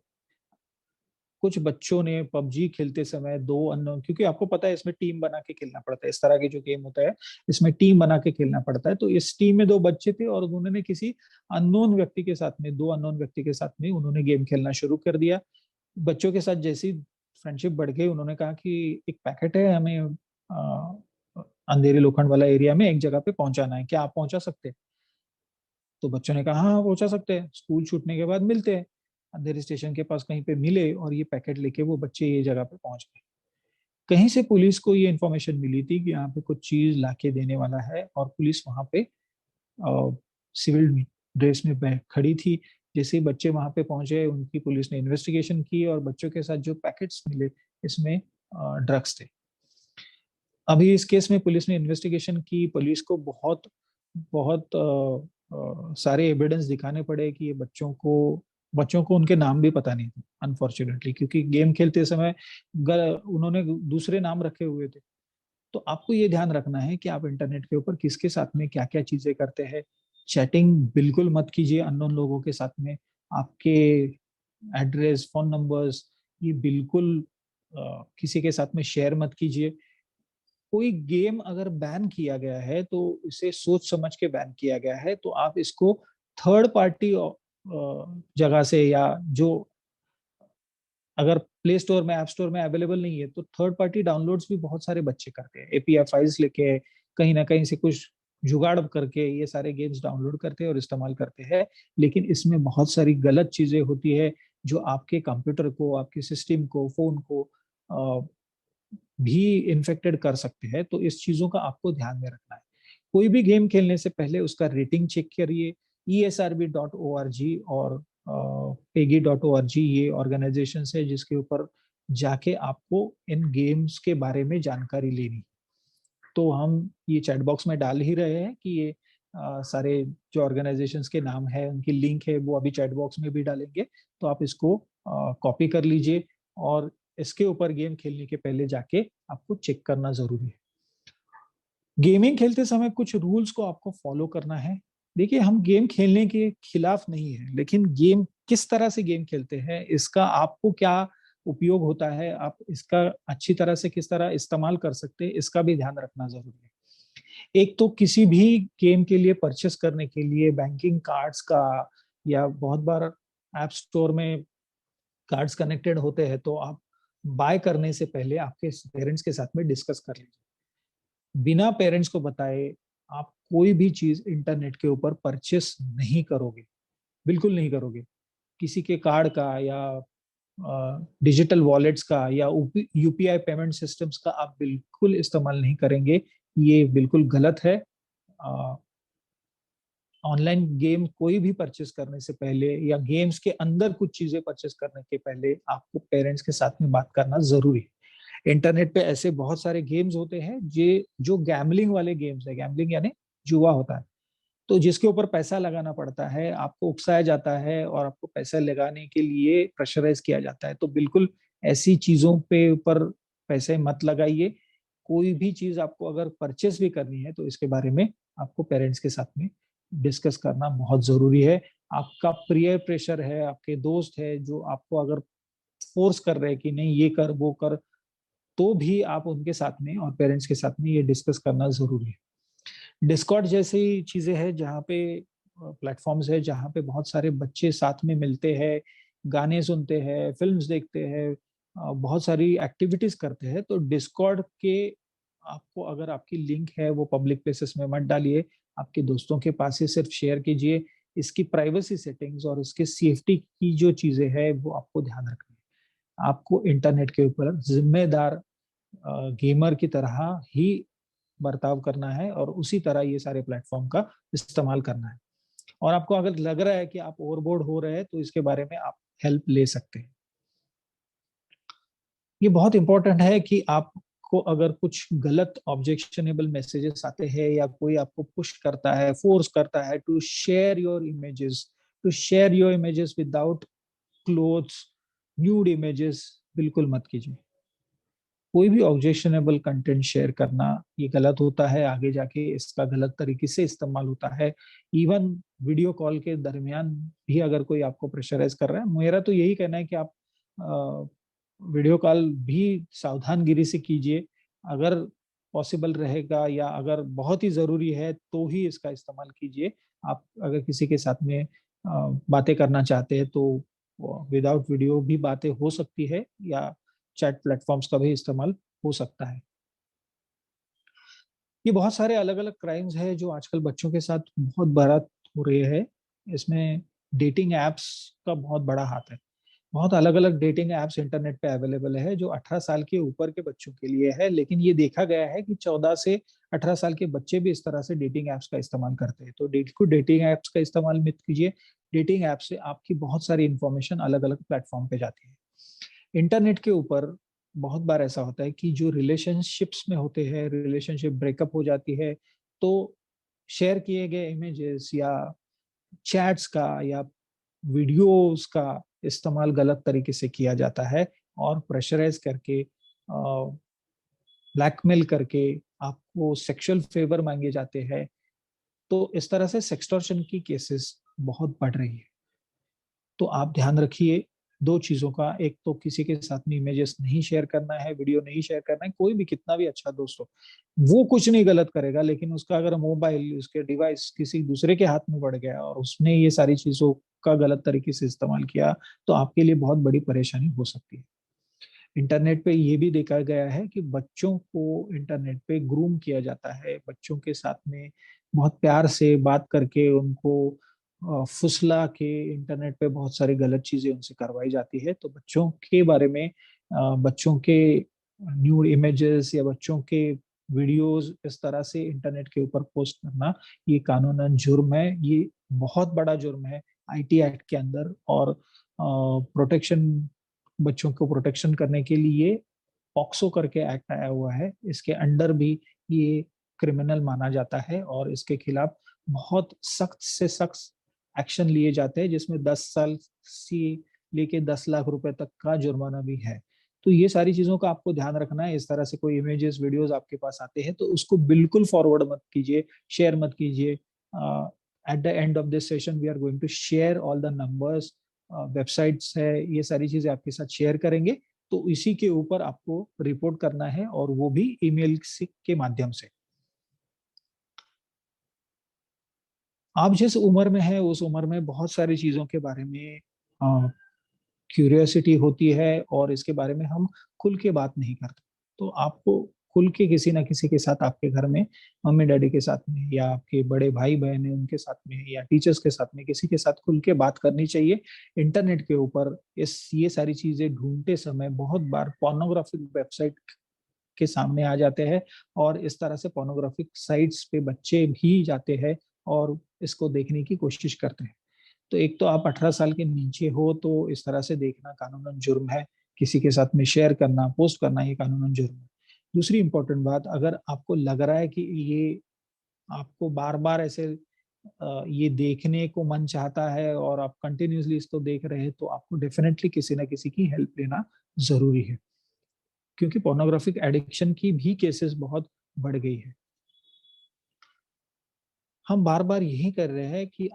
कुछ बच्चों ने पबजी खेलते समय दो अननोन, क्योंकि आपको पता है इसमें टीम बना के खेलना पड़ता है, इस तरह के जो गेम होता है इसमें टीम बना के खेलना पड़ता है। तो इस टीम में दो बच्चे थे और उन्होंने किसी अननोन व्यक्ति के साथ में, दो अननोन व्यक्ति के साथ में उन्होंने गेम खेलना शुरू कर दिया। बच्चों के साथ जैसी फ्रेंडशिप बढ़ गई, उन्होंने कहा कि एक पैकेट है, हमें अंधेरी लोखंड वाला एरिया में एक जगह पे पहुंचाना है, क्या आप पहुंचा सकते हैं? तो बच्चों ने कहा हाँ पहुंचा सकते हैं, स्कूल छूटने के बाद मिलते हैं। अंधेरी स्टेशन के पास कहीं पे मिले और ये पैकेट लेके वो बच्चे ये जगह पे पहुंच गए। कहीं से पुलिस को ये इन्फॉर्मेशन मिली थी कि यहाँ पे कुछ चीज लाके देने वाला है, और पुलिस वहां पे सिविल ड्रेस में खड़ी थी। जैसे ही बच्चे वहां पे पहुंचे, उनकी पुलिस ने इन्वेस्टिगेशन की और बच्चों के साथ जो पैकेट्स मिले इसमें ड्रग्स थे। अभी इस केस में पुलिस ने इन्वेस्टिगेशन की, पुलिस को बहुत बहुत सारे एविडेंस दिखाने पड़े कि ये बच्चों को उनके नाम भी पता नहीं थे अनफॉर्चुनेटली, क्योंकि गेम खेलते समय उन्होंने दूसरे नाम रखे हुए थे। तो आपको ये ध्यान रखना है कि आप इंटरनेट के ऊपर किसके साथ में क्या क्या चीजें करते हैं। चैटिंग बिल्कुल मत कीजिए अननोन लोगों के साथ में। आपके एड्रेस, फोन नंबर्स, ये बिल्कुल किसी के साथ में शेयर मत कीजिए। कोई गेम अगर बैन किया गया है तो इसे सोच समझ के बैन किया गया है, तो आप इसको थर्ड पार्टी जगह से, या जो अगर प्ले स्टोर में, ऐप स्टोर में अवेलेबल नहीं है, तो थर्ड पार्टी डाउनलोड्स भी बहुत सारे बच्चे करते हैं, एपीआई फाइल्स लेके कहीं ना कहीं से कुछ जुगाड़ करके ये सारे गेम्स डाउनलोड करते हैं और इस्तेमाल करते हैं। लेकिन इसमें बहुत सारी गलत चीजें होती है जो आपके कंप्यूटर को, आपके सिस्टम को, फोन को भी इन्फेक्टेड कर सकते हैं। तो इस चीजों का आपको ध्यान में रखना है। कोई भी गेम खेलने से पहले उसका रेटिंग चेक करिए। esrb.org और pegi.org ये ऑर्गेनाइजेशन है जिसके ऊपर जाके आपको इन गेम्स के बारे में जानकारी लेनी। तो हम ये चैट बॉक्स में डाल ही रहे हैं कि ये सारे जो ऑर्गेनाइजेशंस के नाम है, उनकी लिंक है, वो अभी चैट बॉक्स में भी डालेंगे। तो आप इसको कॉपी कर लीजिए और इसके ऊपर गेम खेलने के पहले जाके आपको चेक करना जरूरी है। गेमिंग खेलते समय कुछ रूल्स को आपको फॉलो करना है। देखिए, हम गेम खेलने के खिलाफ नहीं है, लेकिन गेम किस तरह से गेम खेलते हैं, इसका आपको क्या उपयोग होता है, आप इसका अच्छी तरह से किस तरह इस्तेमाल कर सकते हैं, इसका भी ध्यान रखना जरूरी है। एक तो किसी भी गेम के लिए परचेस करने के लिए बैंकिंग कार्ड्स का, या बहुत बार ऐप स्टोर में कार्ड्स कनेक्टेड होते हैं, तो आप बाय करने से पहले आपके पेरेंट्स के साथ में डिस्कस कर लीजिए। बिना पेरेंट्स को बताए आप कोई भी चीज इंटरनेट के ऊपर परचेस नहीं करोगे, बिल्कुल नहीं करोगे। किसी के कार्ड का या डिजिटल वॉलेट्स का या यूपीआई पेमेंट सिस्टम्स का आप बिल्कुल इस्तेमाल नहीं करेंगे। ये बिल्कुल गलत है। ऑनलाइन गेम कोई भी परचेस करने से पहले या गेम्स के अंदर कुछ चीजें परचेस करने के पहले आपको पेरेंट्स के साथ में बात करना जरूरी है। इंटरनेट पे ऐसे बहुत सारे गेम्स होते हैं जो गैम्बलिंग वाले गेम्स है। गैम्बलिंग यानी जुआ होता है, तो जिसके ऊपर पैसा लगाना पड़ता है, आपको उकसाया जाता है और आपको पैसा लगाने के लिए प्रेशराइज किया जाता है। तो बिल्कुल ऐसी चीजों पे ऊपर पैसे मत लगाइए। कोई भी चीज आपको अगर परचेस भी करनी है तो इसके बारे में आपको पेरेंट्स के साथ में डिस्कस करना बहुत जरूरी है। आपका प्रियर प्रेशर है, आपके दोस्त है जो आपको अगर फोर्स कर रहे हैं कि नहीं ये कर वो कर, तो भी आप उनके साथ में और पेरेंट्स के साथ में ये डिस्कस करना जरूरी है। डिस्कॉर्ड जैसी चीजें हैं जहाँ पे प्लेटफॉर्म्स है जहाँ पे बहुत सारे बच्चे साथ में मिलते हैं, गाने सुनते हैं, फिल्म्स देखते हैं, बहुत सारी एक्टिविटीज करते हैं। तो डिस्कॉर्ड के आपको अगर आपकी लिंक है वो पब्लिक प्लेसेस में मत डालिए, आपके दोस्तों के पास ही सिर्फ शेयर कीजिए। इसकी प्राइवेसी सेटिंग्स और इसके सेफ्टी की जो चीजें हैं वो आपको ध्यान रखनी है। आपको इंटरनेट के ऊपर जिम्मेदार गेमर की तरह ही बर्ताव करना है और उसी तरह ये सारे प्लेटफॉर्म का इस्तेमाल करना है। और आपको अगर लग रहा है कि आप ओवरबोर्ड हो रहे हैं तो इसके बारे में आप हेल्प ले सकते हैं। ये बहुत इंपॉर्टेंट है कि आपको अगर कुछ गलत ऑब्जेक्शनेबल मैसेजेस आते हैं या कोई आपको पुश करता है, फोर्स करता है to share your images without clothes, nude images, बिल्कुल मत कीजिए। कोई भी ऑब्जेक्शनेबल कंटेंट शेयर करना ये गलत होता है, आगे जाके इसका गलत तरीके से इस्तेमाल होता है। इवन वीडियो कॉल के दरमियान भी अगर कोई आपको प्रेशराइज कर रहा है, मेरा तो यही कहना है कि आप वीडियो कॉल भी सावधानगिरी से कीजिए। अगर पॉसिबल रहेगा या अगर बहुत ही जरूरी है तो ही इसका इस्तेमाल कीजिए। आप अगर किसी के साथ में बातें करना चाहते हैं तो विदाउट वीडियो भी बातें हो सकती है, या चैट प्लेटफॉर्म्स का भी इस्तेमाल हो सकता है। ये बहुत सारे अलग अलग क्राइम्स है जो आजकल बच्चों के साथ बहुत बारात हो रही है। इसमें डेटिंग एप्स का बहुत बड़ा हाथ है। बहुत अलग अलग डेटिंग एप्स इंटरनेट पे अवेलेबल है जो 18 साल के ऊपर के बच्चों के लिए है, लेकिन ये देखा गया है कि 14 से 18 साल के बच्चे भी इस तरह से डेटिंग एप्स का इस्तेमाल करते हैं। तो डेटिंग एप्स का इस्तेमाल मत कीजिए। डेटिंग ऐप से आपकी बहुत सारी इंफॉर्मेशन अलग अलग प्लेटफॉर्म पे जाती है। इंटरनेट के ऊपर बहुत बार ऐसा होता है कि जो रिलेशनशिप्स में होते हैं, रिलेशनशिप ब्रेकअप हो जाती है, तो शेयर किए गए इमेजेस या चैट्स का या वीडियोस का इस्तेमाल गलत तरीके से किया जाता है और प्रेशराइज करके, ब्लैकमेल करके आपको सेक्सुअल फेवर मांगे जाते हैं। तो इस तरह से सेक्सटॉर्शन की केसेस बहुत बढ़ रही है। तो आप ध्यान रखिए दो चीजों का। एक तो किसी के साथ में इमेजेस नहीं शेयर करना है, वीडियो नहीं शेयर करना है। कोई भी कितना भी अच्छा दोस्त हो, वो कुछ नहीं गलत करेगा, लेकिन उसका अगर मोबाइल, उसके डिवाइस किसी दूसरे के हाथ में पड़ गया और उसने ये सारी चीजों का गलत तरीके से इस्तेमाल किया, तो आपके लिए बहुत बड़ी परेशानी हो सकती है। इंटरनेट पे ये भी देखा गया है कि बच्चों को इंटरनेट पे ग्रूम किया जाता है। बच्चों के साथ में बहुत प्यार से बात करके उनको फुसला के इंटरनेट पे बहुत सारी गलत चीजें उनसे करवाई जाती है। तो बच्चों के बारे में, बच्चों के न्यू इमेजेस या बच्चों के वीडियोस इस तरह से इंटरनेट के ऊपर पोस्ट करना, ये कानूनन जुर्म है। ये बहुत बड़ा जुर्म है आईटी एक्ट के अंदर। और प्रोटेक्शन, बच्चों को प्रोटेक्शन करने के लिए पॉक्सो करके एक्ट आया हुआ है, इसके अंडर भी ये क्रिमिनल माना जाता है और इसके खिलाफ बहुत सख्त से सख्त एक्शन लिए जाते हैं, जिसमें 10 साल से लेके 10 लाख रुपए तक का जुर्माना भी है। तो ये सारी चीजों का आपको ध्यान रखना है। इस तरह से कोई इमेजेस वीडियोस आपके पास आते हैं तो उसको बिल्कुल फॉरवर्ड मत कीजिए, शेयर मत कीजिए। At the end of this session we are going to share all the numbers, websites है, ये सारी चीजें आपके साथ शेयर करेंगे। तो इसी के ऊपर आपको रिपोर्ट करना है, और वो भी ईमेल के माध्यम से। आप जिस उम्र में है उस उम्र में बहुत सारी चीजों के बारे में क्यूरियोसिटी होती है, और इसके बारे में हम खुल के बात नहीं करते। तो आपको खुल के किसी ना किसी के साथ, आपके घर में मम्मी डैडी के साथ में, या आपके बड़े भाई बहन है उनके साथ में, या टीचर्स के साथ में, किसी के साथ खुल के बात करनी चाहिए। इंटरनेट के ऊपर इस ये सारी चीजें ढूंढते समय बहुत बार पोर्नोग्राफिक वेबसाइट के सामने आ जाते हैं, और इस तरह से पोर्नोग्राफिक साइट्स पे बच्चे भी जाते हैं और इसको देखने की कोशिश करते हैं। तो एक तो आप 18 साल के नीचे हो तो इस तरह से देखना कानूनन जुर्म है। किसी के साथ में शेयर करना, पोस्ट करना, ये कानूनन जुर्म है। दूसरी इंपॉर्टेंट बात, अगर आपको लग रहा है कि ये आपको बार बार ऐसे ये देखने को मन चाहता है और आप कंटिन्यूसली इसको देख रहे हैं, तो आपको डेफिनेटली किसी ना किसी की हेल्प लेना जरूरी है, क्योंकि पोर्नोग्राफिक एडिक्शन की भी केसेस बहुत बढ़ गई है। हम बार बार यही कर रहे हैं कि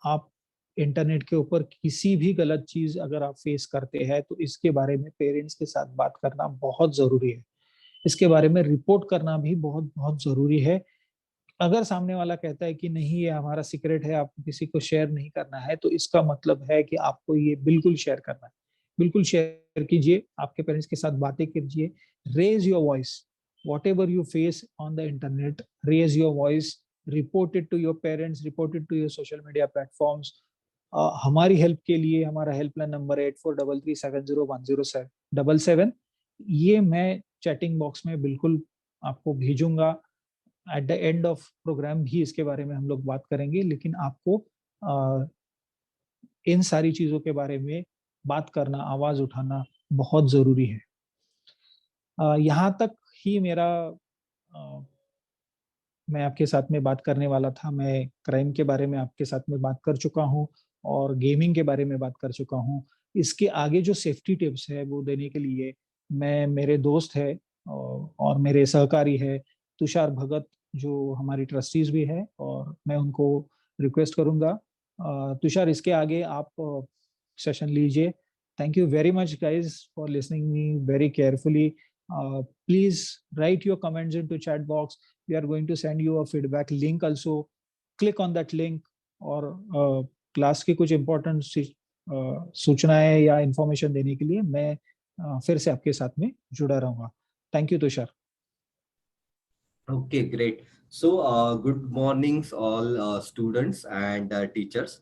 आप इंटरनेट के ऊपर किसी भी गलत चीज अगर आप फेस करते हैं तो इसके बारे में पेरेंट्स के साथ बात करना बहुत जरूरी है। इसके बारे में रिपोर्ट करना भी बहुत बहुत जरूरी है। अगर सामने वाला कहता है कि नहीं ये हमारा सीक्रेट है, आपको किसी को शेयर नहीं करना है, तो इसका मतलब है कि आपको ये बिल्कुल शेयर करना है। बिल्कुल शेयर कीजिए, आपके पेरेंट्स के साथ बातें कीजिए। Raise your voice, whatever you face on the internet, raise your voice, report it to your parents, report it to your social media platforms. हमारी हेल्प के लिए हमारा हेल्पलाइन नंबर है 8433701077। ये मैं चैटिंग बॉक्स में बिल्कुल आपको भेजूंगा। At the end of program भी इसके बारे में हम लोग बात करेंगे, लेकिन आपको इन सारी चीजों के बारे में बात करना, आवाज उठाना बहुत जरूरी है। यहाँ तक ही मेरा, अ, मैं आपके साथ में बात करने वाला था। मैं क्राइम के बारे में आपके साथ में बात कर चुका हूँ और गेमिंग के बारे में बात कर चुका हूँ। इसके आगे जो सेफ्टी टिप्स है वो देने के लिए मैं, मेरे दोस्त है और मेरे सहकारी है तुषार भगत, जो हमारी ट्रस्टीज भी है, और मैं उनको रिक्वेस्ट करूंगा, तुषार इसके आगे आप सेशन लीजिए। Thank you very much, guys, for listening me very carefully. Please write your comments into chat box. We are going to send you a feedback link also. Click on that link. और क्लास की कुछ इम्पोर्टेंट सूचनाएं या इंफॉर्मेशन देने के लिए मैं फिर से आपके साथ में जुड़ा रहूंगा. Thank you Tushar. Okay, great. So, good mornings all students and teachers.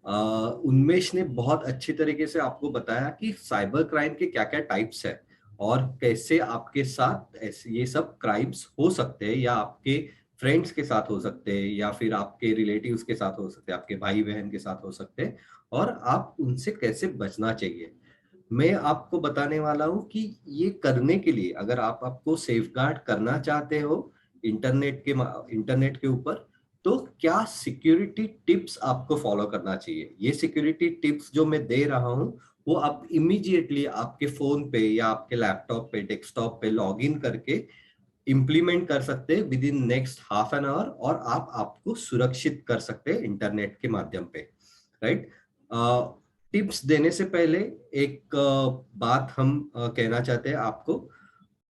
उन्मेष ने बहुत अच्छी तरीके से आपको बताया कि साइबर क्राइम के क्या-क्या टाइप्स है और कैसे आपके साथ ऐसे ये सब क्राइम्स हो सकते हैं या आपके फ्रेंड्स के साथ हो सकते हैं या फिर आपके रिलेटिव्स के साथ हो सकते हैं, आपके भाई बहन के साथ हो सकते हैं और आप उनसे कैसे बचना चाहिए. मैं आपको बताने वाला हूं कि ये करने के लिए अगर आप आपको सेफगार्ड करना चाहते हो इंटरनेट के ऊपर, तो क्या सिक्योरिटी टिप्स आपको फॉलो करना चाहिए. ये सिक्योरिटी टिप्स जो मैं दे रहा हूं वो आप इमीडिएटली आपके फोन पे या आपके लैपटॉप पे डेस्कटॉप पे लॉग इन करके इम्प्लीमेंट कर सकते हैं with in next half an hour और आप आपको सुरक्षित कर सकते हैं इंटरनेट के माध्यम पे. राइट. टिप्स देने से पहले एक बात हम कहना चाहते हैं आपको.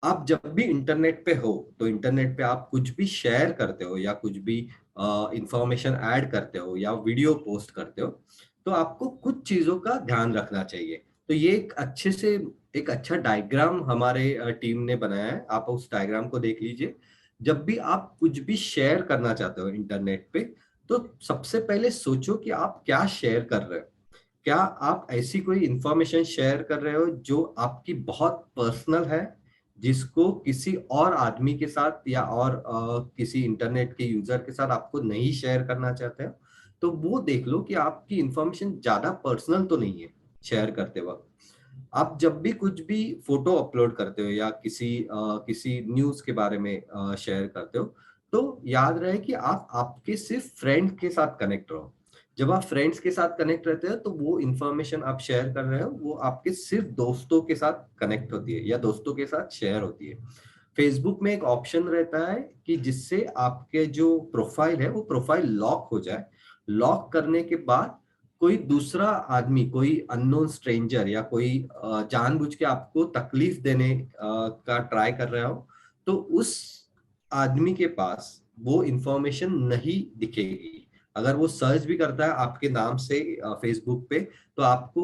आप जब भी इंटरनेट पे हो तो इंटरनेट पे आप कुछ भी शेयर करते हो या कुछ भी इंफॉर्मेशन ऐड करते हो या वीडियो पोस्ट करते हो तो आपको कुछ चीजों का ध्यान रखना चाहिए. तो ये एक अच्छा डायग्राम हमारे टीम ने बनाया है. आप उस डायग्राम को देख लीजिए. जब भी आप कुछ भी शेयर करना चाहते हो इंटरनेट पे तो सबसे पहले सोचो कि आप क्या शेयर कर रहे हो. क्या आप ऐसी कोई इंफॉर्मेशन शेयर कर रहे हो जो आपकी बहुत पर्सनल है, जिसको किसी और आदमी के साथ या और किसी इंटरनेट के यूजर के साथ आपको नहीं शेयर करना चाहते हो. तो वो देख लो कि आपकी इंफॉर्मेशन ज्यादा पर्सनल तो नहीं है शेयर करते वक्त. आप जब भी कुछ भी फोटो अपलोड करते हो या किसी न्यूज के बारे में शेयर करते हो तो याद रहे कि आप आपके सिर्फ फ्रेंड के साथ कनेक्ट रहो. जब आप फ्रेंड्स के साथ कनेक्ट रहते हो तो वो इंफॉर्मेशन आप शेयर कर रहे हो वो आपके सिर्फ दोस्तों के साथ कनेक्ट होती है या दोस्तों के साथ शेयर होती है. फेसबुक में एक ऑप्शन रहता है कि जिससे आपके जो प्रोफाइल है वो प्रोफाइल लॉक हो जाए. लॉक करने के बाद कोई दूसरा आदमी, कोई अननोन स्ट्रेंजर या कोई जानबूझ के आपको तकलीफ देने का ट्राई कर रहा हो तो उस आदमी के पास वो इंफॉर्मेशन नहीं दिखेगी. अगर वो सर्च भी करता है आपके नाम से फेसबुक पे तो आपको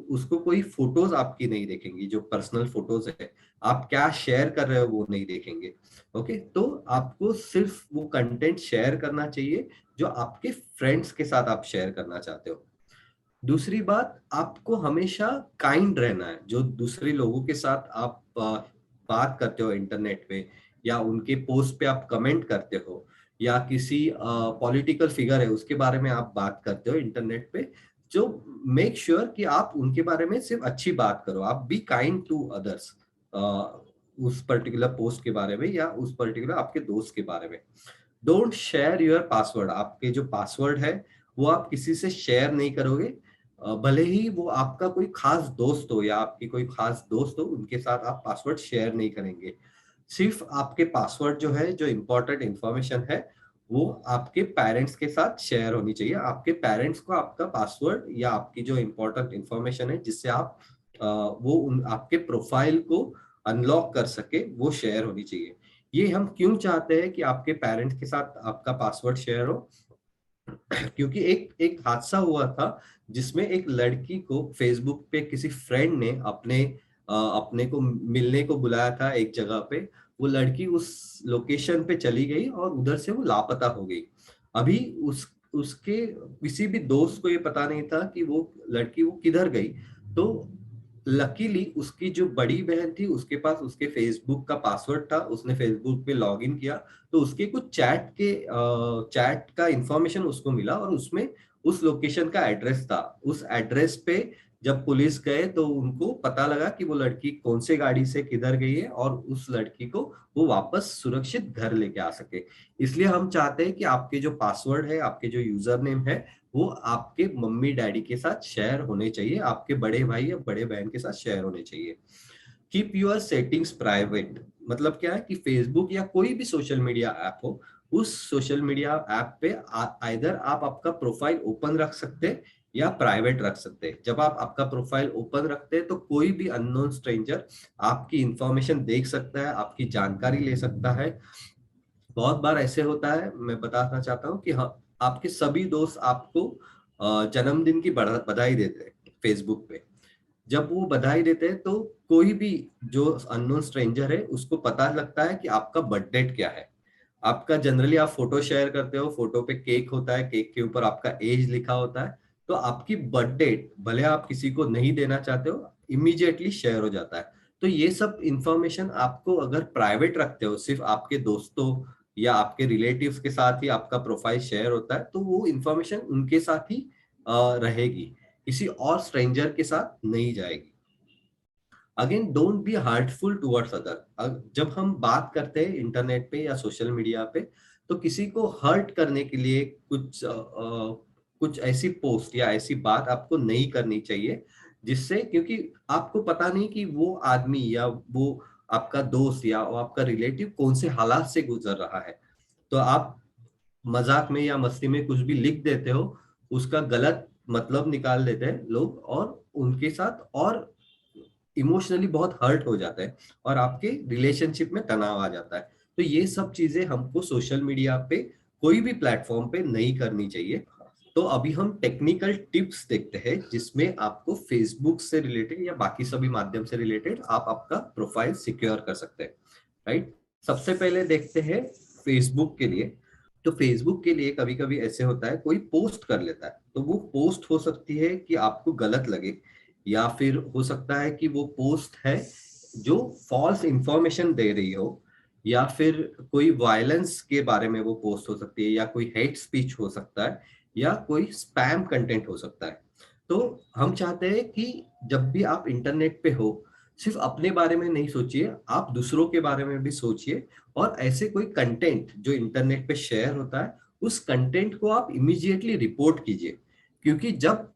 उसको कोई फोटोज आपकी नहीं देखेंगी. जो पर्सनल फोटोज है आप क्या शेयर कर रहे हो वो नहीं देखेंगे. ओके. तो आपको सिर्फ वो कंटेंट शेयर करना चाहिए जो आपके फ्रेंड्स के साथ आप शेयर करना चाहते हो. दूसरी बात, आपको हमेशा काइंड रहना है. जो दूसरे लोगों के साथ आप बात करते हो इंटरनेट पे या उनके पोस्ट पे आप कमेंट करते हो या किसी पॉलिटिकल फिगर है उसके बारे में आप बात करते हो इंटरनेट पे, जो मेक श्योर कि आप उनके बारे में सिर्फ अच्छी बात करो. आप बी काइंड टू अदर्स उस पर्टिकुलर पोस्ट के बारे में या उस पर्टिकुलर आपके दोस्त के बारे में. Don't share your password. आपके जो पासवर्ड है वो आप किसी से शेयर नहीं करोगे. भले ही वो आपका कोई खास दोस्त हो या आपकी कोई खास दोस्त हो, उनके साथ आप पासवर्ड शेयर नहीं करेंगे. सिर्फ आपके पासवर्ड जो है, जो इम्पोर्टेंट इंफॉर्मेशन है, वो आपके पेरेंट्स के साथ शेयर होनी चाहिए. आपके पेरेंट्स को आपका पासवर्ड या आपकी जो इम्पोर्टेंट इंफॉर्मेशन है जिससे आप वो उन आपके प्रोफाइल को अनलॉक कर सके, वो शेयर होनी चाहिए. ये हम क्यों चाहते हैं कि आपके पेरेंट्स के साथ आपका पासवर्ड शेयर हो? क्योंकि एक एक हादसा हुआ था जिसमें एक लड़की को फेसबुक पे किसी फ्रेंड ने अपने को मिलने को बुलाया था एक जगह पे. वो लड़की उस लोकेशन पे चली गई और उधर से वो लापता हो गई. अभी उसके किसी भी दोस्त को ये पता नहीं था कि वो लड़की वो किधर गई. तो लकीली उसकी जो बड़ी बहन थी उसके पास उसके फेसबुक का पासवर्ड था. उसने फेसबुक पे लॉग इन किया तो उसके कुछ चैट का इंफॉर्मेशन उसको मिला और उसमें उस लोकेशन का एड्रेस था. उस एड्रेस पे जब पुलिस गए तो उनको पता लगा कि वो लड़की कौन से गाड़ी से किधर गई है और उस लड़की को वो वापस सुरक्षित घर लेके आ सके. इसलिए हम चाहते हैं कि आपके जो पासवर्ड है, आपके जो यूजर नेम है, वो आपके मम्मी डैडी के साथ शेयर होने चाहिए, आपके बड़े भाई या बड़े बहन के साथ शेयर होने चाहिए. Keep your settings private. मतलब क्या है कि फेसबुक या कोई भी सोशल मीडिया ऐप हो, उस सोशल मीडिया ऐप पे आइदर आप आपका प्रोफाइल ओपन रख सकते हैं या प्राइवेट रख सकते हैं। जब आप आपका प्रोफाइल ओपन रखते हैं तो कोई भी अननोन स्ट्रेंजर आपकी इंफॉर्मेशन देख सकता है, आपकी जानकारी ले सकता है। बहुत बार ऐसे होता है, मैं बताना चाहता हूँ कि हाँ, आपके सभी दोस्त आपको जन्मदिन की बधाई देते हैं फेसबुक पे। जब वो बधाई देते हैं तो कोई भी जो अननोन स्ट्रेंजर है उसको पता लगता है कि आपका बर्थ डेट क्या है। आपका जनरली आप फोटो शेयर करते हो, फोटो पे केक होता है, केक के ऊपर आपका एज लिखा होता है, तो आपकी बर्थ डेट भले आप किसी को नहीं देना चाहते हो, इमीडिएटली शेयर हो जाता है। तो ये सब इंफॉर्मेशन आपको अगर प्राइवेट रखते हो, सिर्फ आपके दोस्तों या आपके रिलेटिव्स के साथ ही आपका प्रोफाइल शेयर होता है, तो वो इंफॉर्मेशन उनके साथ ही रहेगी, किसी और स्ट्रेंजर के साथ नहीं जाएगी। Again don't be heartful towards other. जब हम बात करते हैं इंटरनेट पे या सोशल मीडिया पे, तो किसी को हर्ट करने के लिए कुछ ऐसी पोस्ट या ऐसी बात आपको नहीं करनी चाहिए, जिससे, क्योंकि आपको पता नहीं कि वो आदमी या वो आपका दोस्त या वो आपका रिलेटिव कौन से हालात से गुजर रहा है। तो आप मजाक में या मस्ती में कुछ भी लिख देते हो, उसका गलत मतलब निकाल देते हैं लोग और उनके साथ और इमोशनली बहुत हर्ट हो जाता है और आपके रिलेशनशिप में तनाव आ जाता है। तो ये सब चीजें हमको सोशल मीडिया पे कोई भी प्लेटफॉर्म पे नहीं करनी चाहिए। तो अभी हम टेक्निकल टिप्स देखते हैं जिसमें आपको फेसबुक से रिलेटेड या बाकी सभी माध्यम से रिलेटेड आप आपका प्रोफाइल सिक्योर कर सकते हैं, राइट। सबसे पहले देखते हैं फेसबुक के लिए। तो फेसबुक के लिए कभी कभी ऐसे होता है, कोई पोस्ट कर लेता है, तो वो पोस्ट हो सकती है कि आपको गलत लगे, या फिर हो सकता है कि वो पोस्ट है जो फॉल्स इंफॉर्मेशन दे रही हो, या फिर कोई वायलेंस के बारे में वो पोस्ट हो सकती है, या कोई हेट स्पीच हो सकता है, या कोई स्पैम कंटेंट हो सकता है। तो हम चाहते हैं कि जब भी आप इंटरनेट पे हो, सिर्फ अपने बारे में नहीं सोचिए, आप दूसरों के बारे में भी सोचिए। और ऐसे कोई कंटेंट जो इंटरनेट पे शेयर होता है, उस कंटेंट को आप इमीडिएटली रिपोर्ट कीजिए। क्योंकि जब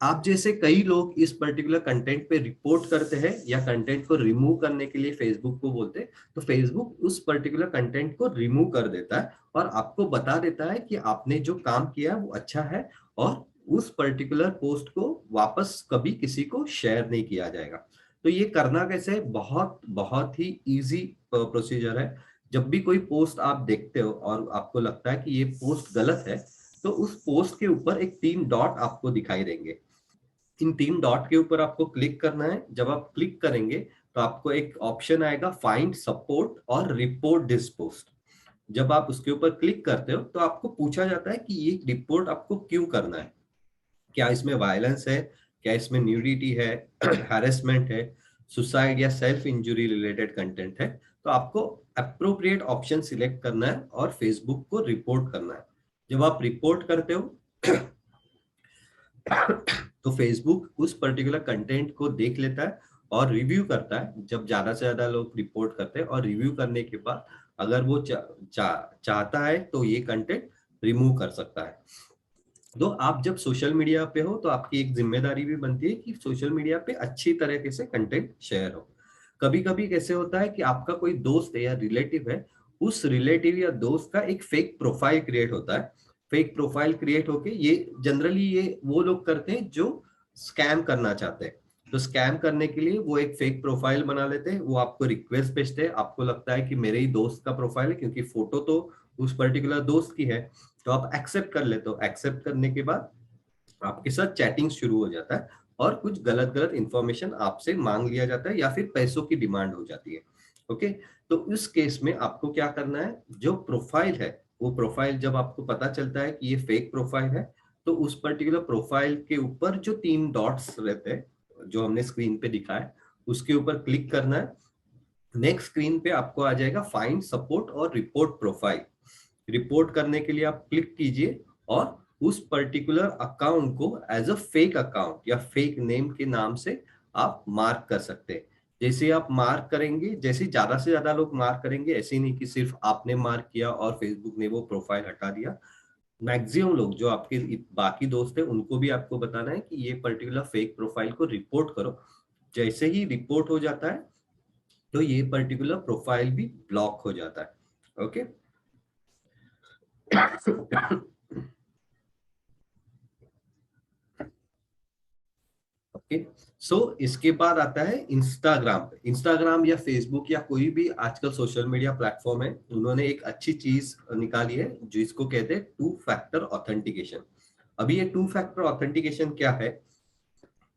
आप जैसे कई लोग इस पर्टिकुलर कंटेंट पे रिपोर्ट करते हैं या कंटेंट को रिमूव करने के लिए फेसबुक को बोलते हैं, तो फेसबुक उस पर्टिकुलर कंटेंट को रिमूव कर देता है और आपको बता देता है कि आपने जो काम किया वो अच्छा है, और उस पर्टिकुलर पोस्ट को वापस कभी किसी को शेयर नहीं किया जाएगा। तो ये करना कैसे है, बहुत बहुत ही इजी प्रोसीजर है। जब भी कोई पोस्ट आप देखते हो और आपको लगता है कि ये पोस्ट गलत है, तो उस पोस्ट के ऊपर एक 3 डॉट आपको दिखाई देंगे। इन 3 डॉट के ऊपर आपको क्लिक करना है। जब आप क्लिक करेंगे तो आपको एक ऑप्शन आएगा, फाइंड सपोर्ट और रिपोर्ट दिस पोस्ट। जब आप उसके ऊपर क्लिक करते हो तो आपको पूछा जाता है कि ये रिपोर्ट आपको क्यों करना है। क्या इसमें वायलेंस है, क्या इसमें न्यूडिटी है, हैरेसमेंट है, सुसाइड या सेल्फ इंजुरी रिलेटेड कंटेंट है। तो आपको अप्रोप्रिएट ऑप्शन सिलेक्ट करना है और फेसबुक को रिपोर्ट करना है। जब आप रिपोर्ट करते हो तो फेसबुक उस पर्टिकुलर कंटेंट को देख लेता है और रिव्यू करता है। जब ज्यादा से ज्यादा लोग रिपोर्ट करते हैं और रिव्यू करने के बाद अगर वो चाहता है तो ये कंटेंट रिमूव कर सकता है। तो आप जब सोशल मीडिया पे हो तो आपकी एक जिम्मेदारी भी बनती है कि सोशल मीडिया पे अच्छी तरीके से कंटेंट शेयर हो। कभी कभी कैसे होता है कि आपका कोई दोस्त है या रिलेटिव है, उस रिलेटिव या दोस्त का एक फेक प्रोफाइल क्रिएट होता है। फेक प्रोफाइल क्रिएट होके ये जनरली ये वो लोग करते हैं जो स्कैम करना चाहते हैं। तो स्कैम करने के लिए वो एक फेक प्रोफाइल बना लेते हैं, वो आपको रिक्वेस्ट भेजते हैं। आपको लगता है कि मेरे ही दोस्त का प्रोफाइल है क्योंकि फोटो तो उस पर्टिकुलर दोस्त की है, तो आप एक्सेप्ट कर लेते हो। एक्सेप्ट करने के बाद आपके साथ चैटिंग शुरू हो जाता है और कुछ गलत गलत इंफॉर्मेशन आपसे मांग लिया जाता है या फिर पैसों की डिमांड हो जाती है। ओके, तो इस केस में आपको क्या करना है, जो प्रोफाइल है, वो प्रोफाइल जब आपको पता चलता है कि ये फेक प्रोफाइल है, तो उस पर्टिकुलर प्रोफाइल के ऊपर जो 3 डॉट्स रहते हैं जो हमने स्क्रीन पे दिखाया, उसके ऊपर क्लिक करना है। नेक्स्ट स्क्रीन पे आपको आ जाएगा फाइंड सपोर्ट और रिपोर्ट प्रोफाइल। रिपोर्ट करने के लिए आप क्लिक कीजिए और उस पर्टिकुलर अकाउंट को एज अ फेक अकाउंट या फेक नेम के नाम से आप मार्क कर सकते हैं। जैसे आप मार्क करेंगे, जैसे ज्यादा से ज्यादा लोग मार्क करेंगे, ऐसे नहीं कि सिर्फ आपने मार्क किया और फेसबुक ने वो प्रोफाइल हटा दिया। मैक्सिमम लोग जो आपके बाकी दोस्त हैं उनको भी आपको बताना है कि ये पर्टिकुलर फेक प्रोफाइल को रिपोर्ट करो। जैसे ही रिपोर्ट हो जाता है तो ये पर्टिकुलर प्रोफाइल भी ब्लॉक हो जाता है। ओके। ओके। सो इसके बाद आता है इंस्टाग्राम पे। इंस्टाग्राम या फेसबुक या कोई भी आजकल सोशल मीडिया प्लेटफॉर्म है, उन्होंने एक अच्छी चीज निकाली है जिसको कहते हैं टू फैक्टर ऑथेंटिकेशन। अभी ये टू फैक्टर ऑथेंटिकेशन क्या है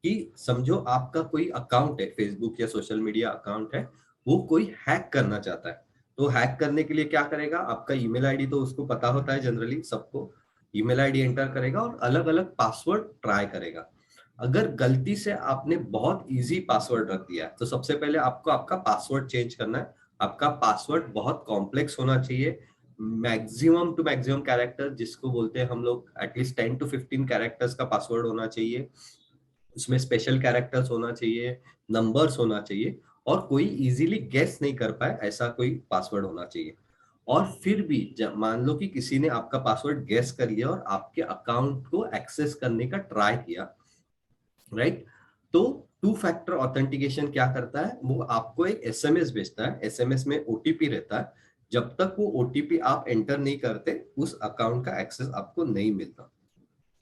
कि समझो आपका कोई अकाउंट है, फेसबुक या सोशल मीडिया अकाउंट है, वो कोई हैक करना चाहता है। तो हैक करने के लिए क्या करेगा, आपका ईमेल आईडी तो उसको पता होता है जनरली सबको, ईमेल आईडी एंटर करेगा और अलग अलग पासवर्ड ट्राई करेगा। अगर गलती से आपने बहुत इजी पासवर्ड रख दिया है तो सबसे पहले आपको आपका पासवर्ड चेंज करना है। आपका पासवर्ड बहुत कॉम्प्लेक्स होना चाहिए, मैक्सिमम टू मैक्सिमम कैरेक्टर जिसको बोलते हैं हम लोग, एटलीस्ट 10 to 15 कैरेक्टर्स का पासवर्ड होना चाहिए। उसमें स्पेशल कैरेक्टर्स होना चाहिए, नंबर्स होना चाहिए, और कोई इजीली गेस नहीं कर पाए ऐसा कोई पासवर्ड होना चाहिए। और फिर भी जब मान लो कि किसी ने आपका पासवर्ड गेस कर लिया और आपके अकाउंट को एक्सेस करने का ट्राई किया, राइट, तो टू फैक्टर ऑथेंटिकेशन क्या करता है, वो आपको एक एसएमएस भेजता है। एसएमएस में ओटीपी रहता है, जब तक वो ओटीपी आप एंटर नहीं करते उस अकाउंट का एक्सेस आपको नहीं मिलता।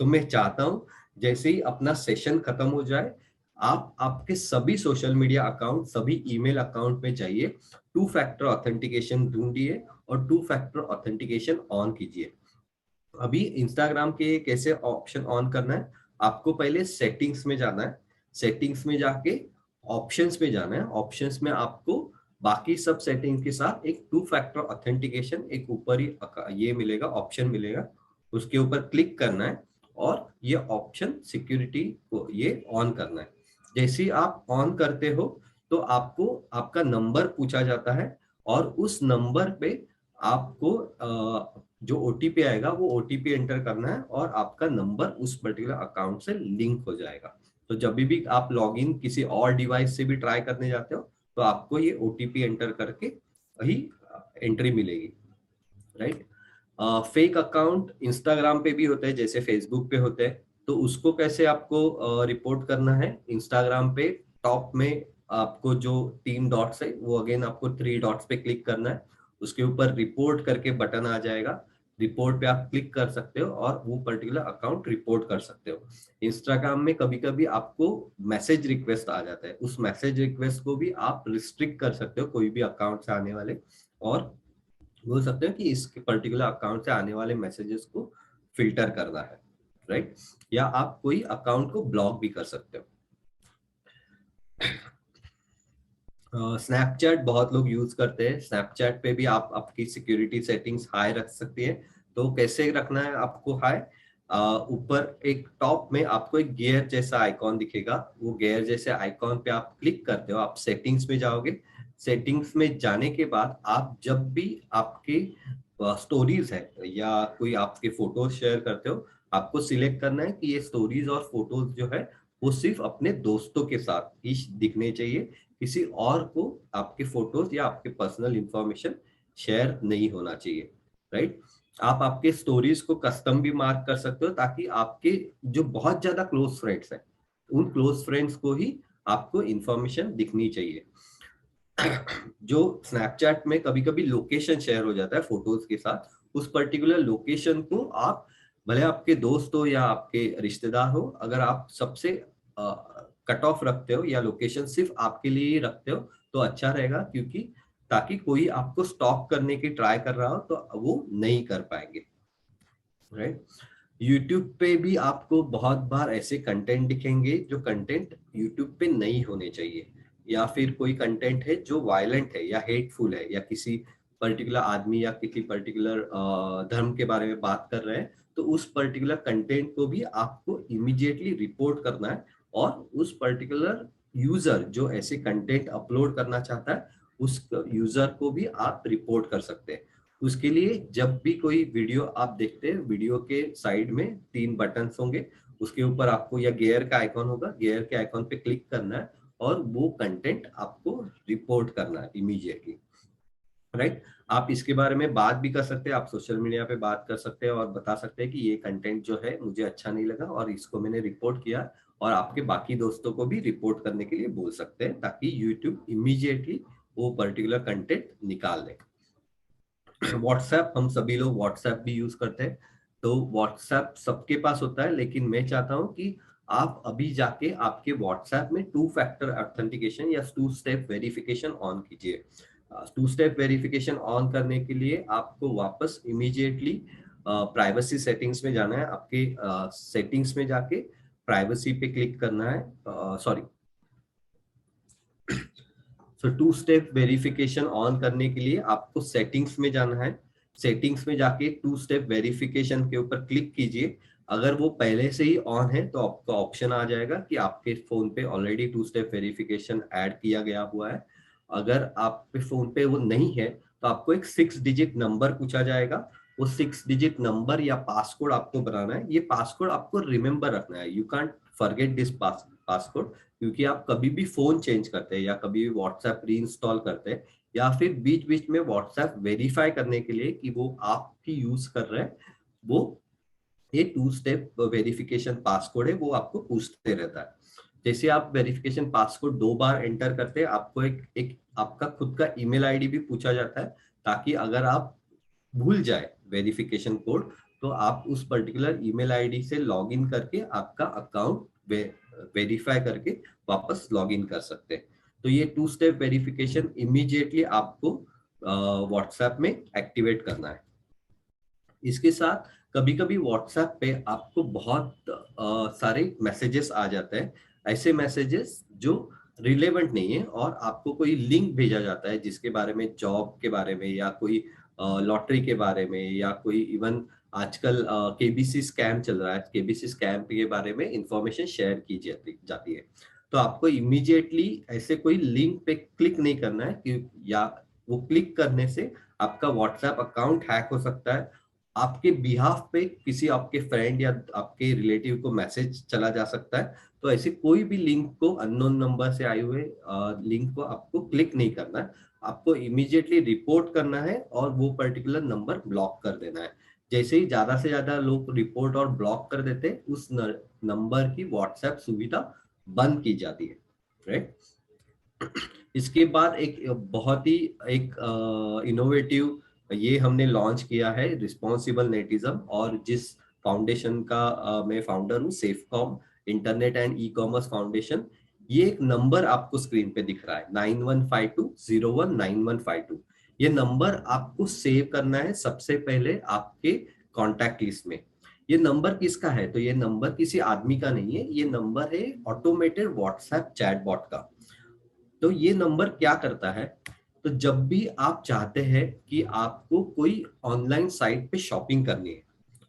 तो मैं चाहता हूं जैसे ही अपना सेशन खत्म हो जाए, आप आपके सभी सोशल मीडिया अकाउंट, सभी ईमेल अकाउंट में जाइए, टू फैक्टर ऑथेंटिकेशन ढूंढिए और टू फैक्टर ऑथेंटिकेशन ऑन कीजिए। अभी इंस्टाग्राम के कैसे ऑप्शन ऑन करना है, आपको पहले सेटिंग्स में जाना है। सेटिंग्स में जाके ऑप्शंस में जाना है। ऑप्शंस में आपको बाकी सब सेटिंग्स के साथ एक टू फैक्टर ऑथेंटिकेशन एक ऊपर ही ये मिलेगा, ऑप्शन मिलेगा, उसके ऊपर क्लिक करना है और ये ऑप्शन सिक्योरिटी को ये ऑन करना है। जैसे ही आप ऑन करते हो तो आपको आपका नंबर पूछा जाता है और उस नंबर पे आपको जो ओटीपी आएगा वो ओटीपी एंटर करना है और आपका नंबर उस पर्टिकुलर अकाउंट से लिंक हो जाएगा। तो जब भी आप लॉगिन किसी और डिवाइस से भी ट्राई करने जाते हो तो आपको ये ओटीपी एंटर करके वही एंट्री मिलेगी, राइट। फेक अकाउंट इंस्टाग्राम पे भी होते हैं जैसे फेसबुक पे होते हैं, तो उसको कैसे आपको रिपोर्ट करना है, इंस्टाग्राम पे टॉप में आपको जो 3 डॉट्स है वो अगेन आपको 3 डॉट्स पे क्लिक करना है। उसके ऊपर रिपोर्ट करके बटन आ जाएगा, रिपोर्ट पे आप क्लिक कर सकते हो और वो पर्टिकुलर अकाउंट रिपोर्ट कर सकते हो। इंस्टाग्राम में कभी कभी आपको मैसेज रिक्वेस्ट आ जाता है, उस मैसेज रिक्वेस्ट को भी आप रिस्ट्रिक्ट कर सकते हो कोई भी अकाउंट से आने वाले, और बोल सकते हो कि इस पर्टिकुलर अकाउंट से आने वाले मैसेजेस को फिल्टर करना है, राइट। या आप कोई अकाउंट को ब्लॉक भी कर सकते हो। स्नैपचैट बहुत लोग यूज करते हैं, स्नैपचैट पे भी आप आपकी सिक्योरिटी सेटिंग्स हाई रख सकती है। तो कैसे रखना है आपको हाई, ऊपर एक टॉप में आपको एक गियर जैसा आइकॉन दिखेगा, वो गियर जैसे आइकॉन पे आप क्लिक करते हो, आप सेटिंग्स में जाओगे। सेटिंग्स में जाने के बाद आप जब भी आपके स्टोरीज है या कोई आपके फोटोज शेयर करते हो, आपको सिलेक्ट करना है कि ये स्टोरीज और फोटोज जो है वो सिर्फ अपने दोस्तों के साथ ही दिखने चाहिए, किसी और को आपके फोटोज या आपके पर्सनल इंफॉर्मेशन शेयर नहीं होना चाहिए, राइट। आप आपके स्टोरीज को कस्टम भी मार्क कर सकते हो ताकि आपके जो बहुत ज्यादा क्लोज फ्रेंड्स हैं उन क्लोज फ्रेंड्स को ही आपको इंफॉर्मेशन दिखनी चाहिए। जो स्नैपचैट में कभी कभी लोकेशन शेयर हो जाता है फोटोज के साथ, उस पर्टिकुलर लोकेशन को आप, भले आपके दोस्त हो या आपके रिश्तेदार हो, अगर आप सबसे कट ऑफ रखते हो या लोकेशन सिर्फ आपके लिए ही रखते हो तो अच्छा रहेगा, क्योंकि ताकि कोई आपको स्टॉक करने की ट्राई कर रहा हो तो वो नहीं कर पाएंगे, राइट। यूट्यूब पे भी आपको बहुत बार ऐसे कंटेंट दिखेंगे जो कंटेंट यूट्यूब पे नहीं होने चाहिए, या फिर कोई कंटेंट है जो वायलेंट है या हेटफुल है या किसी पर्टिकुलर आदमी या किसी पर्टिकुलर धर्म के बारे में बात कर रहे हैं, तो उस पर्टिकुलर कंटेंट को भी आपको इमीडिएटली रिपोर्ट करना है और उस पर्टिकुलर यूजर जो ऐसे कंटेंट अपलोड करना चाहता है उस यूजर को भी आप रिपोर्ट कर सकते हैं। उसके लिए जब भी कोई वीडियो आप देखते हैं, वीडियो के साइड में 3 बटन्स होंगे, उसके ऊपर आपको या गियर का आइकॉन होगा, गियर के आइकॉन पे क्लिक करना है और वो कंटेंट आपको रिपोर्ट करना है इमीडिएटली, राइट। आप इसके बारे में बात भी कर सकते हैं, आप सोशल मीडिया पे बात कर सकते हैं और बता सकते हैं कि ये कंटेंट जो है मुझे अच्छा नहीं लगा और इसको मैंने रिपोर्ट किया, और आपके बाकी दोस्तों को भी रिपोर्ट करने के लिए बोल सकते हैं ताकि यूट्यूब इमीडिएटली वो पर्टिकुलर कंटेंट निकाल दे। व्हाट्सएप, हम सभी लोग व्हाट्सएप भी यूज करते हैं, तो व्हाट्सएप सबके पास होता है, लेकिन मैं चाहता हूं कि आप अभी जाके आपके व्हाट्सएप में 2 फैक्टर ऑथेंटिकेशन या 2 स्टेप वेरिफिकेशन ऑन कीजिए। 2 स्टेप वेरिफिकेशन ऑन करने के लिए आपको वापस इमीडिएटली प्राइवेसी सेटिंग्स में जाना है। आपके सेटिंग्स में जाके प्राइवेसी पे क्लिक करना है, sorry, so 2 step verification on करने के लिए आपको सेटिंग्स में जाना है। सेटिंग्स में जाके 2 स्टेप वेरिफिकेशन के ऊपर क्लिक कीजिए। अगर वो पहले से ही ऑन है तो आपको ऑप्शन आ जाएगा कि आपके फोन पे ऑलरेडी 2 स्टेप वेरिफिकेशन ऐड किया गया हुआ है। अगर आपके फोन पे वो नहीं है तो आपको एक 6 डिजिट नंबर पूछा जाएगा। वो 6 डिजिट नंबर या पासकोड आपको बनाना है। ये पासकोड आपको रिमेम्बर रखना है। You can't forget this passcode, क्योंकि आप कभी भी फोन चेंज करते हैं या कभी भी व्हाट्सएप रीइंस्टॉल करते हैं या फिर बीच बीच में व्हाट्सएप वेरीफाई करने के लिए कि वो आप ही यूज कर रहे हैं, वो ये 2 स्टेप वेरिफिकेशन पासकोड है, वो आपको पूछते रहता है। जैसे आप वेरिफिकेशन पासकोड 2 बार एंटर करते हैं, आपको एक आपका खुद का ईमेल आईडी भी पूछा जाता है, ताकि अगर आप भूल जाए वेरिफिकेशन कोड तो आप उस पर्टिकुलर ईमेल आईडी से लॉगिन करके आपका अकाउंट वेरीफाई करके वापस लॉगिन कर सकते हैं। तो ये 2 स्टेप वेरिफिकेशन इमीडिएटली आपको व्हाट्सएप में एक्टिवेट करना है। इसके साथ कभी कभी व्हाट्सएप पे आपको बहुत सारे मैसेजेस आ जाते हैं, ऐसे मैसेजेस जो रिलेवेंट नहीं है, और आपको कोई लिंक भेजा जाता है जिसके बारे में, जॉब के बारे में या कोई लॉटरी के बारे में या कोई इवन आजकल केबीसी स्कैम चल रहा है, केबीसी स्कैम के बारे में इंफॉर्मेशन शेयर की जाती है। तो आपको इमीडिएटली ऐसे कोई लिंक पे क्लिक नहीं करना है कि, या वो क्लिक करने से आपका व्हाट्सएप अकाउंट हैक हो सकता है, आपके बिहाफ पे किसी आपके फ्रेंड या आपके रिलेटिव को मैसेज चला जा सकता है। तो ऐसे कोई भी लिंक को, अननोन नंबर से आए हुए लिंक को आपको क्लिक नहीं करना है। आपको इमीडिएटली रिपोर्ट करना है और वो पर्टिकुलर नंबर ब्लॉक कर देना है। जैसे ही ज्यादा से ज्यादा लोग रिपोर्ट और ब्लॉक कर देते हैं, उस नंबर की व्हाट्सएप सुविधा बंद की जाती है, राइट। इसके बाद एक बहुत ही एक इनोवेटिव ये हमने लॉन्च किया है, रिस्पॉन्सिबल नेटिज्म, और जिस फाउंडेशन का मैं फाउंडर हूँ, safecom internet and e commerce foundation. ये एक नंबर आपको स्क्रीन पे दिख रहा है, 9152019152। ये नंबर आपको सेव करना है सबसे पहले आपके कॉन्टैक्ट लिस्ट में। ये नंबर किसका है? तो ये नंबर किसी आदमी का नहीं है, ये नंबर है ऑटोमेटेड व्हाट्सएप चैटबॉट का। तो ये नंबर क्या करता है? तो जब भी आप चाहते हैं कि आपको कोई ऑनलाइन साइट पे शॉपिंग करनी है,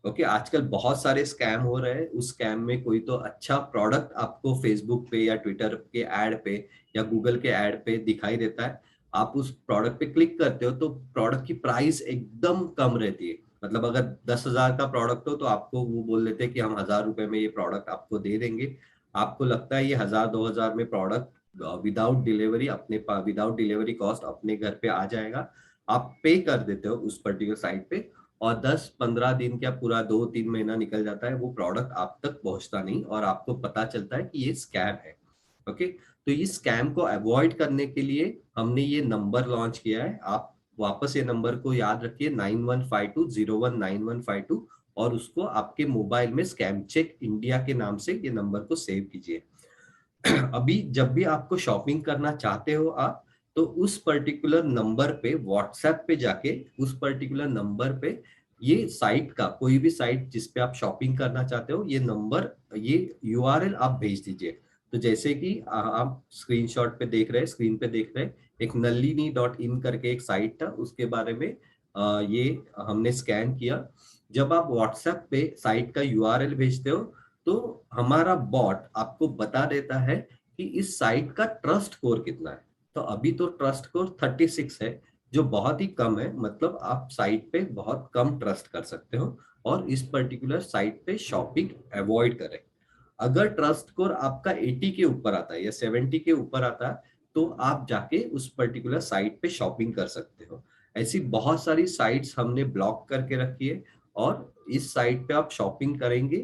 ओके, आजकल बहुत सारे स्कैम हो रहे हैं। उस स्कैम में कोई तो अच्छा प्रोडक्ट आपको फेसबुक पे या ट्विटर के ऐड पे या गूगल के ऐड पे दिखाई देता है। आप उस प्रोडक्ट पे क्लिक करते हो तो प्रोडक्ट की प्राइस एकदम कम रहती है। मतलब अगर 10,000 का प्रोडक्ट हो तो आपको वो बोल देते हैं कि हम 1,000 रुपए में ये प्रोडक्ट आपको दे देंगे। आपको लगता है ये 1,000-2,000 में प्रोडक्ट विदाउट डिलीवरी कॉस्ट अपने घर पे आ जाएगा। आप पे कर देते हो उस पर्टिकुलर साइट पे, और 10-15 दिन क्या पूरा 2-3 महीना निकल जाता है, वो प्रोडक्ट आप तक पहुंचता नहीं और आपको पता चलता है कि ये स्कैम है। ओके, तो इस स्कैम को अवॉइड करने के लिए हमने ये नंबर लॉन्च किया है। आप वापस ये नंबर को याद रखिए, 9152019152, और उसको आपके मोबाइल में स्कैम चेक इंडिया के नाम से ये नंबर को सेव कीजिए। अभी जब भी आपको शॉपिंग करना चाहते हो आप, तो उस पर्टिकुलर नंबर पे व्हाट्सएप पे जाके उस पर्टिकुलर नंबर पे ये साइट का, कोई भी साइट जिस पे आप शॉपिंग करना चाहते हो, ये नंबर, ये यूआरएल आप भेज दीजिए। तो जैसे कि आप स्क्रीनशॉट पे देख रहे हैं, स्क्रीन पे देख रहे हैं, एक nalini.in करके एक साइट था, उसके बारे में ये हमने स्कैन किया। जब आप व्हाट्सएप पे साइट का यूआरएल भेजते हो तो हमारा बॉट आपको बता देता है कि इस साइट का ट्रस्ट स्कोर कितना है। तो अभी तो ट्रस्ट स्कोर 36 है, जो बहुत ही कम है। मतलब आप साइट पे बहुत कम ट्रस्ट कर सकते हो और इस पर्टिकुलर साइट पे शॉपिंग अवॉइड करें। अगर ट्रस्ट स्कोर आपका 80 के ऊपर आता है या 70 के ऊपर आता है, तो आप जाके उस पर्टिकुलर साइट पे शॉपिंग कर सकते हो। ऐसी बहुत सारी साइट्स हमने ब्लॉक करके रखी है, और इस साइट पे आप शॉपिंग करेंगे,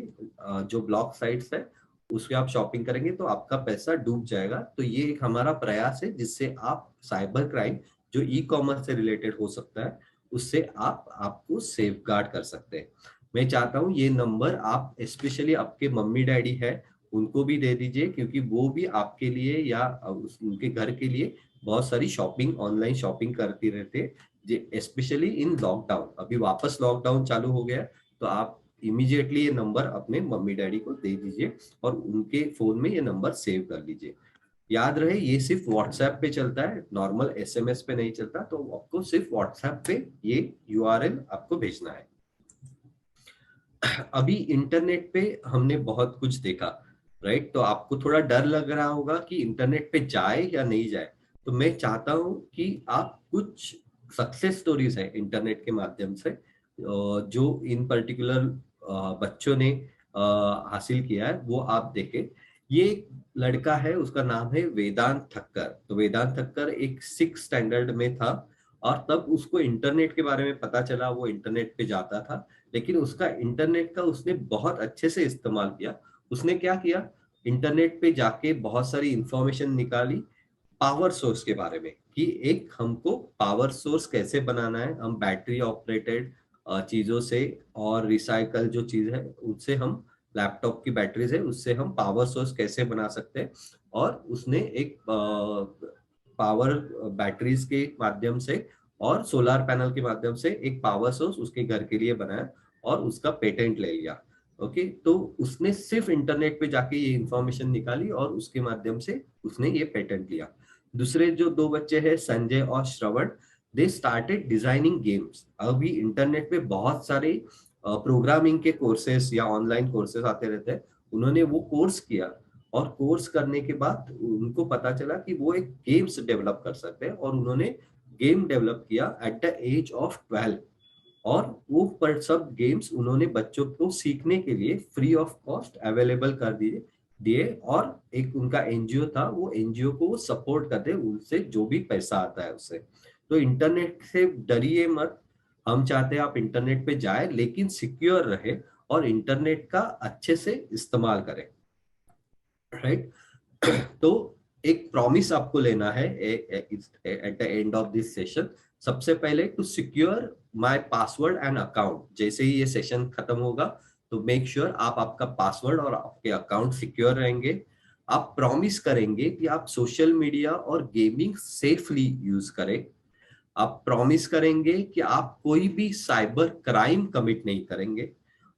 जो ब्लॉक साइट्स है उस पे आप शॉपिंग करेंगे तो आपका पैसा डूब जाएगा। तो ये एक हमारा प्रयास है जिससे आप साइबर क्राइम जो ई कॉमर्स से रिलेटेड हो सकता है, उससे आप आपको सेफ गार्ड कर सकते हैं। मैं चाहता हूँ ये नंबर आप, स्पेशली आपके मम्मी डैडी है, उनको भी दे दीजिए, क्योंकि वो भी आपके लिए या उनके घर के लिए बहुत सारी शॉपिंग, ऑनलाइन शॉपिंग करती रहते हैं, स्पेशली इन लॉकडाउन। अभी वापस लॉकडाउन चालू हो गया, तो आप इमीडिएटली ये नंबर अपने मम्मी डैडी को दे दीजिए और उनके फोन में ये नंबर सेव कर लीजिए। याद रहे, ये सिर्फ व्हाट्सएप पे चलता है, नॉर्मल एसएमएस पे नहीं चलता, तो आपको सिर्फ व्हाट्सएप पे ये यूआरएल आपको भेजना है। अभी इंटरनेट पे हमने बहुत कुछ देखा, राइट? तो आपको थोड़ा डर लग रहा होगा कि इंटरनेट पे जाए या नहीं जाए। तो मैं चाहता हूं कि आप कुछ सक्सेस स्टोरीज है इंटरनेट के माध्यम से जो इन पर्टिकुलर बच्चों ने हासिल किया है, वो आप देखें। ये एक लड़का है, उसका नाम है वेदांत ठक्कर। तो वेदांत ठक्कर एक 6 स्टैंडर्ड में था और तब उसको इंटरनेट के बारे में पता चला। वो इंटरनेट पे जाता था, लेकिन उसका इंटरनेट का उसने बहुत अच्छे से इस्तेमाल किया। उसने क्या किया, इंटरनेट पे जाके बहुत सारी इंफॉर्मेशन निकाली पावर सोर्स के बारे में, कि एक हमको पावर सोर्स कैसे बनाना है, हम बैटरी ऑपरेटेड चीजों से और रिसाइकल जो चीज है उससे, हम लैपटॉप की बैटरीज है उससे हम पावर सोर्स कैसे बना सकते हैं। और उसने एक पावर बैटरीज के माध्यम से और सोलर पैनल के माध्यम से एक पावर सोर्स उसके घर के लिए बनाया और उसका पेटेंट ले लिया। ओके, तो उसने सिर्फ इंटरनेट पे जाके ये इंफॉर्मेशन निकाली और उसके माध्यम से उसने ये पेटेंट लिया। दूसरे जो 2 बच्चे हैं, संजय और श्रवण, दे स्टार्टेड डिजाइनिंग गेम्स। अभी इंटरनेट पे बहुत सारे प्रोग्रामिंग के कोर्सेस या ऑनलाइन कोर्सेस आते रहते हैं। उन्होंने वो कोर्स किया और कोर्स करने के बाद उनको पता चला कि वो एक गेम्स डेवलप कर सकते हैं, और उन्होंने गेम डेवलप किया एट द एज ऑफ 12। और वो पर सब गेम्स उन्होंने बच्चों को सीखने के लिए फ्री ऑफ कॉस्ट अवेलेबल कर दिए। और एक उनका एनजीओ था, वो एनजीओ को सपोर्ट करते, उनसे जो भी पैसा आता है उससे। तो इंटरनेट से डरिए मत। हम चाहते हैं आप इंटरनेट पे जाए, लेकिन सिक्योर रहे और इंटरनेट का अच्छे से इस्तेमाल करें, राइट? तो एक प्रॉमिस आपको लेना है at the end of this session. सबसे पहले, to secure my password and account. जैसे ही ये सेशन खत्म होगा, तो मेक श्योर आप आपका पासवर्ड और आपके अकाउंट सिक्योर रहेंगे। आप प्रॉमिस करेंगे कि आप सोशल मीडिया और गेमिंग सेफली यूज करें। आप प्रॉमिस करेंगे कि आप कोई भी साइबर क्राइम कमिट नहीं करेंगे।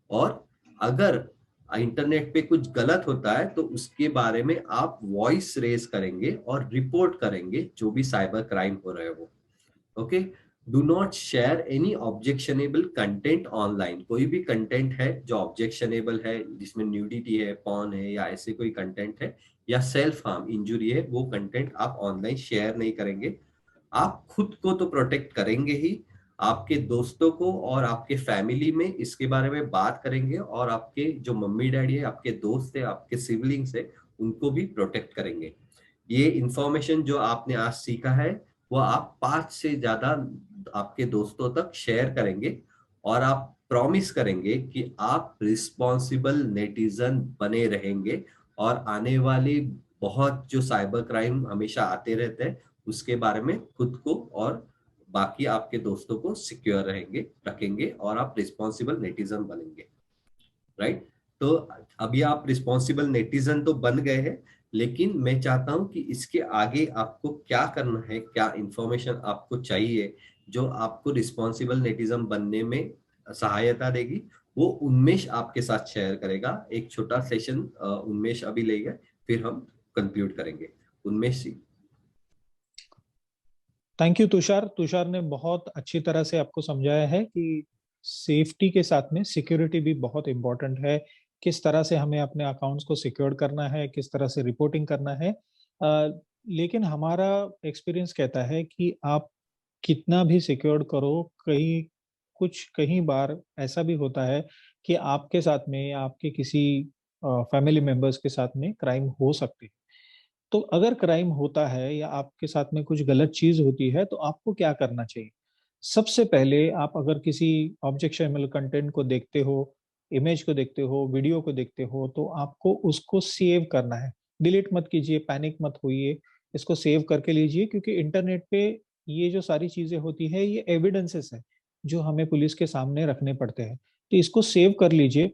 और अगर इंटरनेट पे कुछ गलत होता है, तो उसके बारे में आप वॉइस रेज करेंगे और रिपोर्ट करेंगे जो भी साइबर क्राइम हो रहे हो। Okay, do not share any objectionable content online. कोई भी कंटेंट है जो ऑब्जेक्शनेबल है, जिसमें न्यूडिटी है, पॉर्न है, या ऐसे कोई कंटेंट है, या सेल्फ हार्म इंजुरी है, वो कंटेंट आप ऑनलाइन शेयर नहीं करेंगे। आप खुद को तो प्रोटेक्ट करेंगे ही, आपके दोस्तों को और आपके फैमिली में इसके बारे में बात करेंगे, और आपके जो मम्मी डैडी है, आपके दोस्त है, आपके सिबलिंग्स है, उनको भी प्रोटेक्ट करेंगे। ये इंफॉर्मेशन जो आपने आज सीखा है, वो आप 5 से ज्यादा आपके दोस्तों तक शेयर करेंगे। और आप प्रॉमिस करेंगे कि आप रिस्पॉन्सिबल नेटिजन बने रहेंगे। और आने वाली बहुत जो साइबर क्राइम हमेशा आते रहते हैं, उसके बारे में खुद को और बाकी आपके दोस्तों को सिक्योर रखेंगे, और आप रिस्पॉन्सिबल नेटिजन बनेंगे, राइट? तो अभी आप रिस्पॉन्सिबल नेटिजन तो बन गए हैं, लेकिन मैं चाहता हूं कि इसके आगे आपको क्या करना है, क्या इंफॉर्मेशन आपको चाहिए जो आपको रिस्पॉन्सिबल नेटिजन बनने में सहायता देगी, वो उन्मेष आपके साथ शेयर करेगा। एक छोटा सेशन उन्मेष अभी लेगा, फिर हम कंक्लूड करेंगे। उन्मेष जी। Thank you Tushar. तुषार ने बहुत अच्छी तरह से आपको समझाया है कि सेफ्टी के साथ में सिक्योरिटी भी बहुत इंपॉर्टेंट है। किस तरह से हमें अपने अकाउंट्स को सिक्योर करना है, किस तरह से रिपोर्टिंग करना है। लेकिन हमारा एक्सपीरियंस कहता है कि आप कितना भी सिक्योर करो, कहीं बार ऐसा भी होता है कि आपके साथ में या आपके किसी फैमिली मेंबर्स के साथ में क्राइम हो सकती है। तो अगर क्राइम होता है या आपके साथ में कुछ गलत चीज होती है, तो आपको क्या करना चाहिए? सबसे पहले आप अगर किसी ऑब्जेक्शनेबल कंटेंट को देखते हो, इमेज को देखते हो, वीडियो को देखते हो, तो आपको उसको सेव करना है। डिलीट मत कीजिए, पैनिक मत होइए, इसको सेव करके लीजिए, क्योंकि इंटरनेट पे ये जो सारी चीजें होती है, ये एविडेंसेस है जो हमें पुलिस के सामने रखने पड़ते हैं। तो इसको सेव कर लीजिए।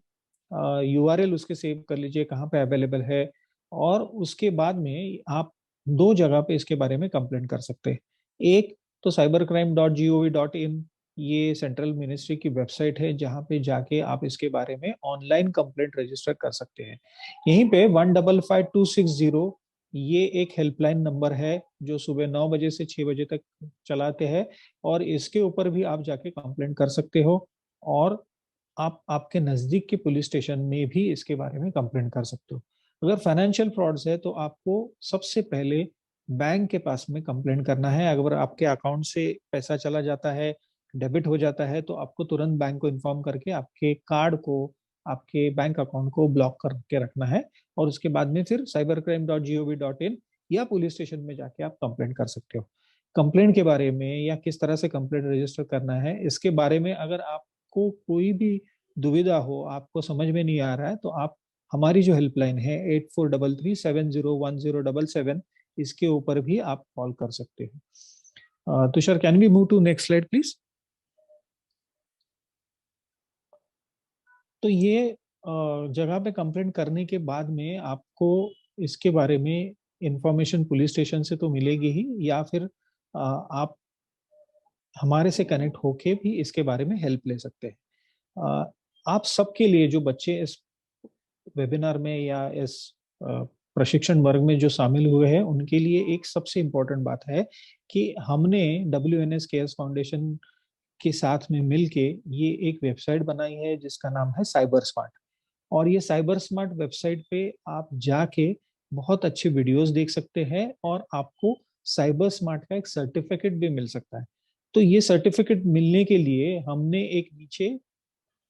URL उसके सेव कर लीजिए कहाँ पे अवेलेबल है, और उसके बाद में आप दो जगह पे इसके बारे में कंप्लेंट कर सकते हैं। एक तो cybercrime.gov.in, ये सेंट्रल मिनिस्ट्री की वेबसाइट है जहाँ पे जाके आप इसके बारे में ऑनलाइन कंप्लेंट रजिस्टर कर सकते हैं। यहीं पे 155260, ये एक हेल्पलाइन नंबर है जो सुबह 9 बजे से 6 बजे तक चलाते हैं, और इसके ऊपर भी आप जाके कंप्लेंट कर सकते हो। और आप आपके नजदीक के पुलिस स्टेशन में भी इसके बारे में कंप्लेंट कर सकते हो। अगर फाइनेंशियल फ्रॉड्स है तो आपको सबसे पहले बैंक के पास में कंप्लेंट करना है। अगर आपके अकाउंट से पैसा चला जाता है, डेबिट हो जाता है, तो आपको तुरंत बैंक को इन्फॉर्म करके आपके कार्ड को, आपके बैंक अकाउंट को ब्लॉक करके रखना है। और उसके बाद में फिर cybercrime.gov.in या पुलिस स्टेशन में जाके आप कंप्लेंट कर सकते हो। कंप्लेंट के बारे में या किस तरह से कंप्लेंट रजिस्टर करना है, इसके बारे में अगर आपको कोई भी दुविधा हो, आपको समझ में नहीं आ रहा है, तो आप हमारी जो हेल्पलाइन है 8433701077, इसके ऊपर भी आप कॉल कर सकते हो। Tushar, can we move to next slide please. तो ये जगह पे कंप्लेंट करने के बाद में आपको इसके बारे में इंफॉर्मेशन पुलिस स्टेशन से तो मिलेगी ही, या फिर आप हमारे से कनेक्ट होके भी इसके बारे में हेल्प ले सकते हैं। आप सबके लिए, जो बच्चे इस वेबिनार में या इस प्रशिक्षण वर्ग में जो शामिल हुए हैं, उनके लिए एक सबसे इम्पोर्टेंट बात है कि हमने WNS केयर्स फाउंडेशन के साथ में मिलके ये एक वेबसाइट बनाई है जिसका नाम है साइबर स्मार्ट। और ये साइबर स्मार्ट वेबसाइट पे आप जाके बहुत अच्छे वीडियोस देख सकते हैं, और आपको साइबर स्मार्ट का एक सर्टिफिकेट भी मिल सकता है। तो ये सर्टिफिकेट मिलने के लिए हमने एक नीचे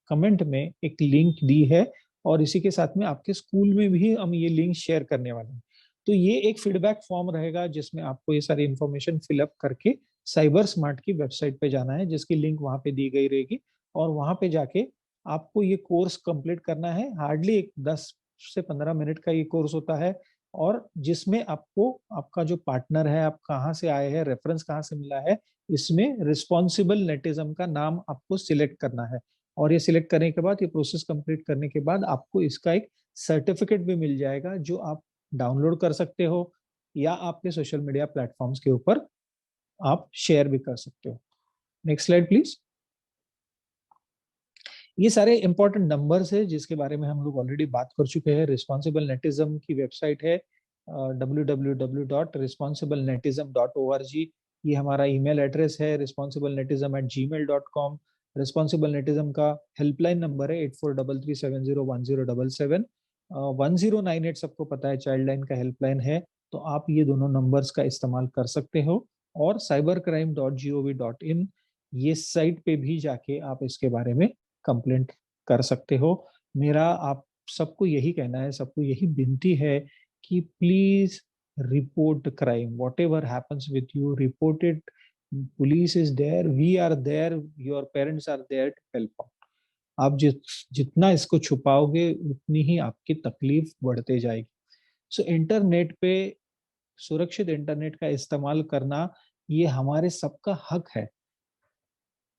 कमेंट में एक लिंक दी है, और इसी के साथ में आपके स्कूल में भी हम ये लिंक शेयर करने वाले हैं। तो ये एक फीडबैक फॉर्म रहेगा जिसमें आपको ये सारी इंफॉर्मेशन फिलअप करके साइबर स्मार्ट की वेबसाइट पे जाना है, जिसकी लिंक वहां पे दी गई रहेगी। और वहां पे जाके आपको ये कोर्स कंप्लीट करना है। हार्डली एक 10 से 15 मिनट का ये कोर्स होता है, और जिसमें आपको आपका जो पार्टनर है, आप कहाँ से आए हैं, रेफरेंस कहाँ से मिला है, इसमें रिस्पॉन्सिबल नेटिज्म का नाम आपको सिलेक्ट करना है। और ये सिलेक्ट करने के बाद, ये प्रोसेस कंप्लीट करने के बाद, आपको इसका एक सर्टिफिकेट भी मिल जाएगा जो आप डाउनलोड कर सकते हो, या आपके सोशल मीडिया प्लेटफॉर्म्स के ऊपर आप शेयर भी कर सकते हो। Next slide please. ये सारे इंपॉर्टेंट नंबर्स है जिसके बारे में हम लोग ऑलरेडी बात कर चुके हैं। रिस्पॉन्सिबल नेटिज्म की वेबसाइट है www.responsiblenetism.org। ये हमारा ईमेल एड्रेस है responsible-netism@gmail.com। रिस्पॉन्सिबल नेटिज्म का हेल्पलाइन नंबर है 8433701077। 1098 सबको पता है चाइल्ड लाइन का हेल्पलाइन है, तो आप ये दोनों नंबर्स का इस्तेमाल कर सकते हो। और cybercrime.gov.in, ये साइट पे भी जाके आप इसके बारे में कंप्लेंट कर सकते हो। मेरा आप सबको यही कहना है, सबको यही विनती है कि please report crime, whatever happens with you, report it. Police is there, we are there, your parents are there to help out. आप जितना इसको छुपाओगे उतनी ही आपकी तकलीफ बढ़ते जाएगी। सो इंटरनेट पे सुरक्षित इंटरनेट का इस्तेमाल करना ये हमारे सबका हक है।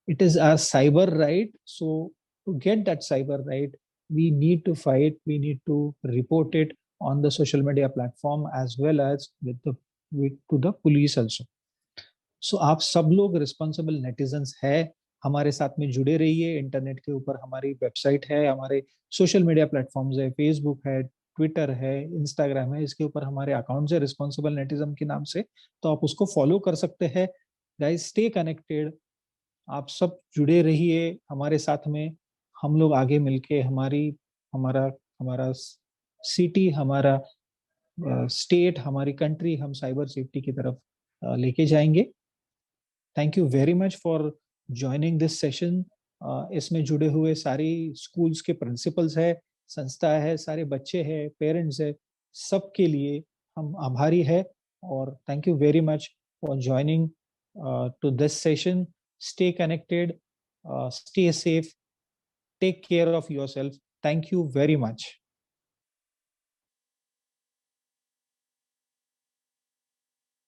It is our cyber right. So to get that cyber right, we need to fight, we need to report it on the social media platform as well as to the police also. So आप सब लोग रिस्पॉन्सिबल नेटिजन्स है, हमारे साथ में जुड़े रहिए। इंटरनेट के ऊपर हमारी वेबसाइट है, हमारे सोशल मीडिया प्लेटफॉर्म्स है, फेसबुक है, ट्विटर है, इंस्टाग्राम है, इसके ऊपर हमारे अकाउंट्स है रिस्पॉन्सिबल नेटिज्म के नाम से, तो आप उसको फॉलो कर सकते हैं। गाइस, स्टे कनेक्टेड, आप सब जुड़े रहिए हमारे साथ में। हम लोग आगे मिलके हमारा हमारा सिटी, हमारा स्टेट, हमारी कंट्री, हम साइबर सेफ्टी की तरफ लेके जाएंगे। Thank you very much for joining this session. इसमें जुड़े हुए सारी स्कूल्स के प्रिंसिपल्स है, संस्था है, सारे बच्चे हैं, पेरेंट्स है, सबके लिए हम आभारी है। और thank you very much for joining to this session. Stay connected, stay safe, take care of yourself. Thank you very much.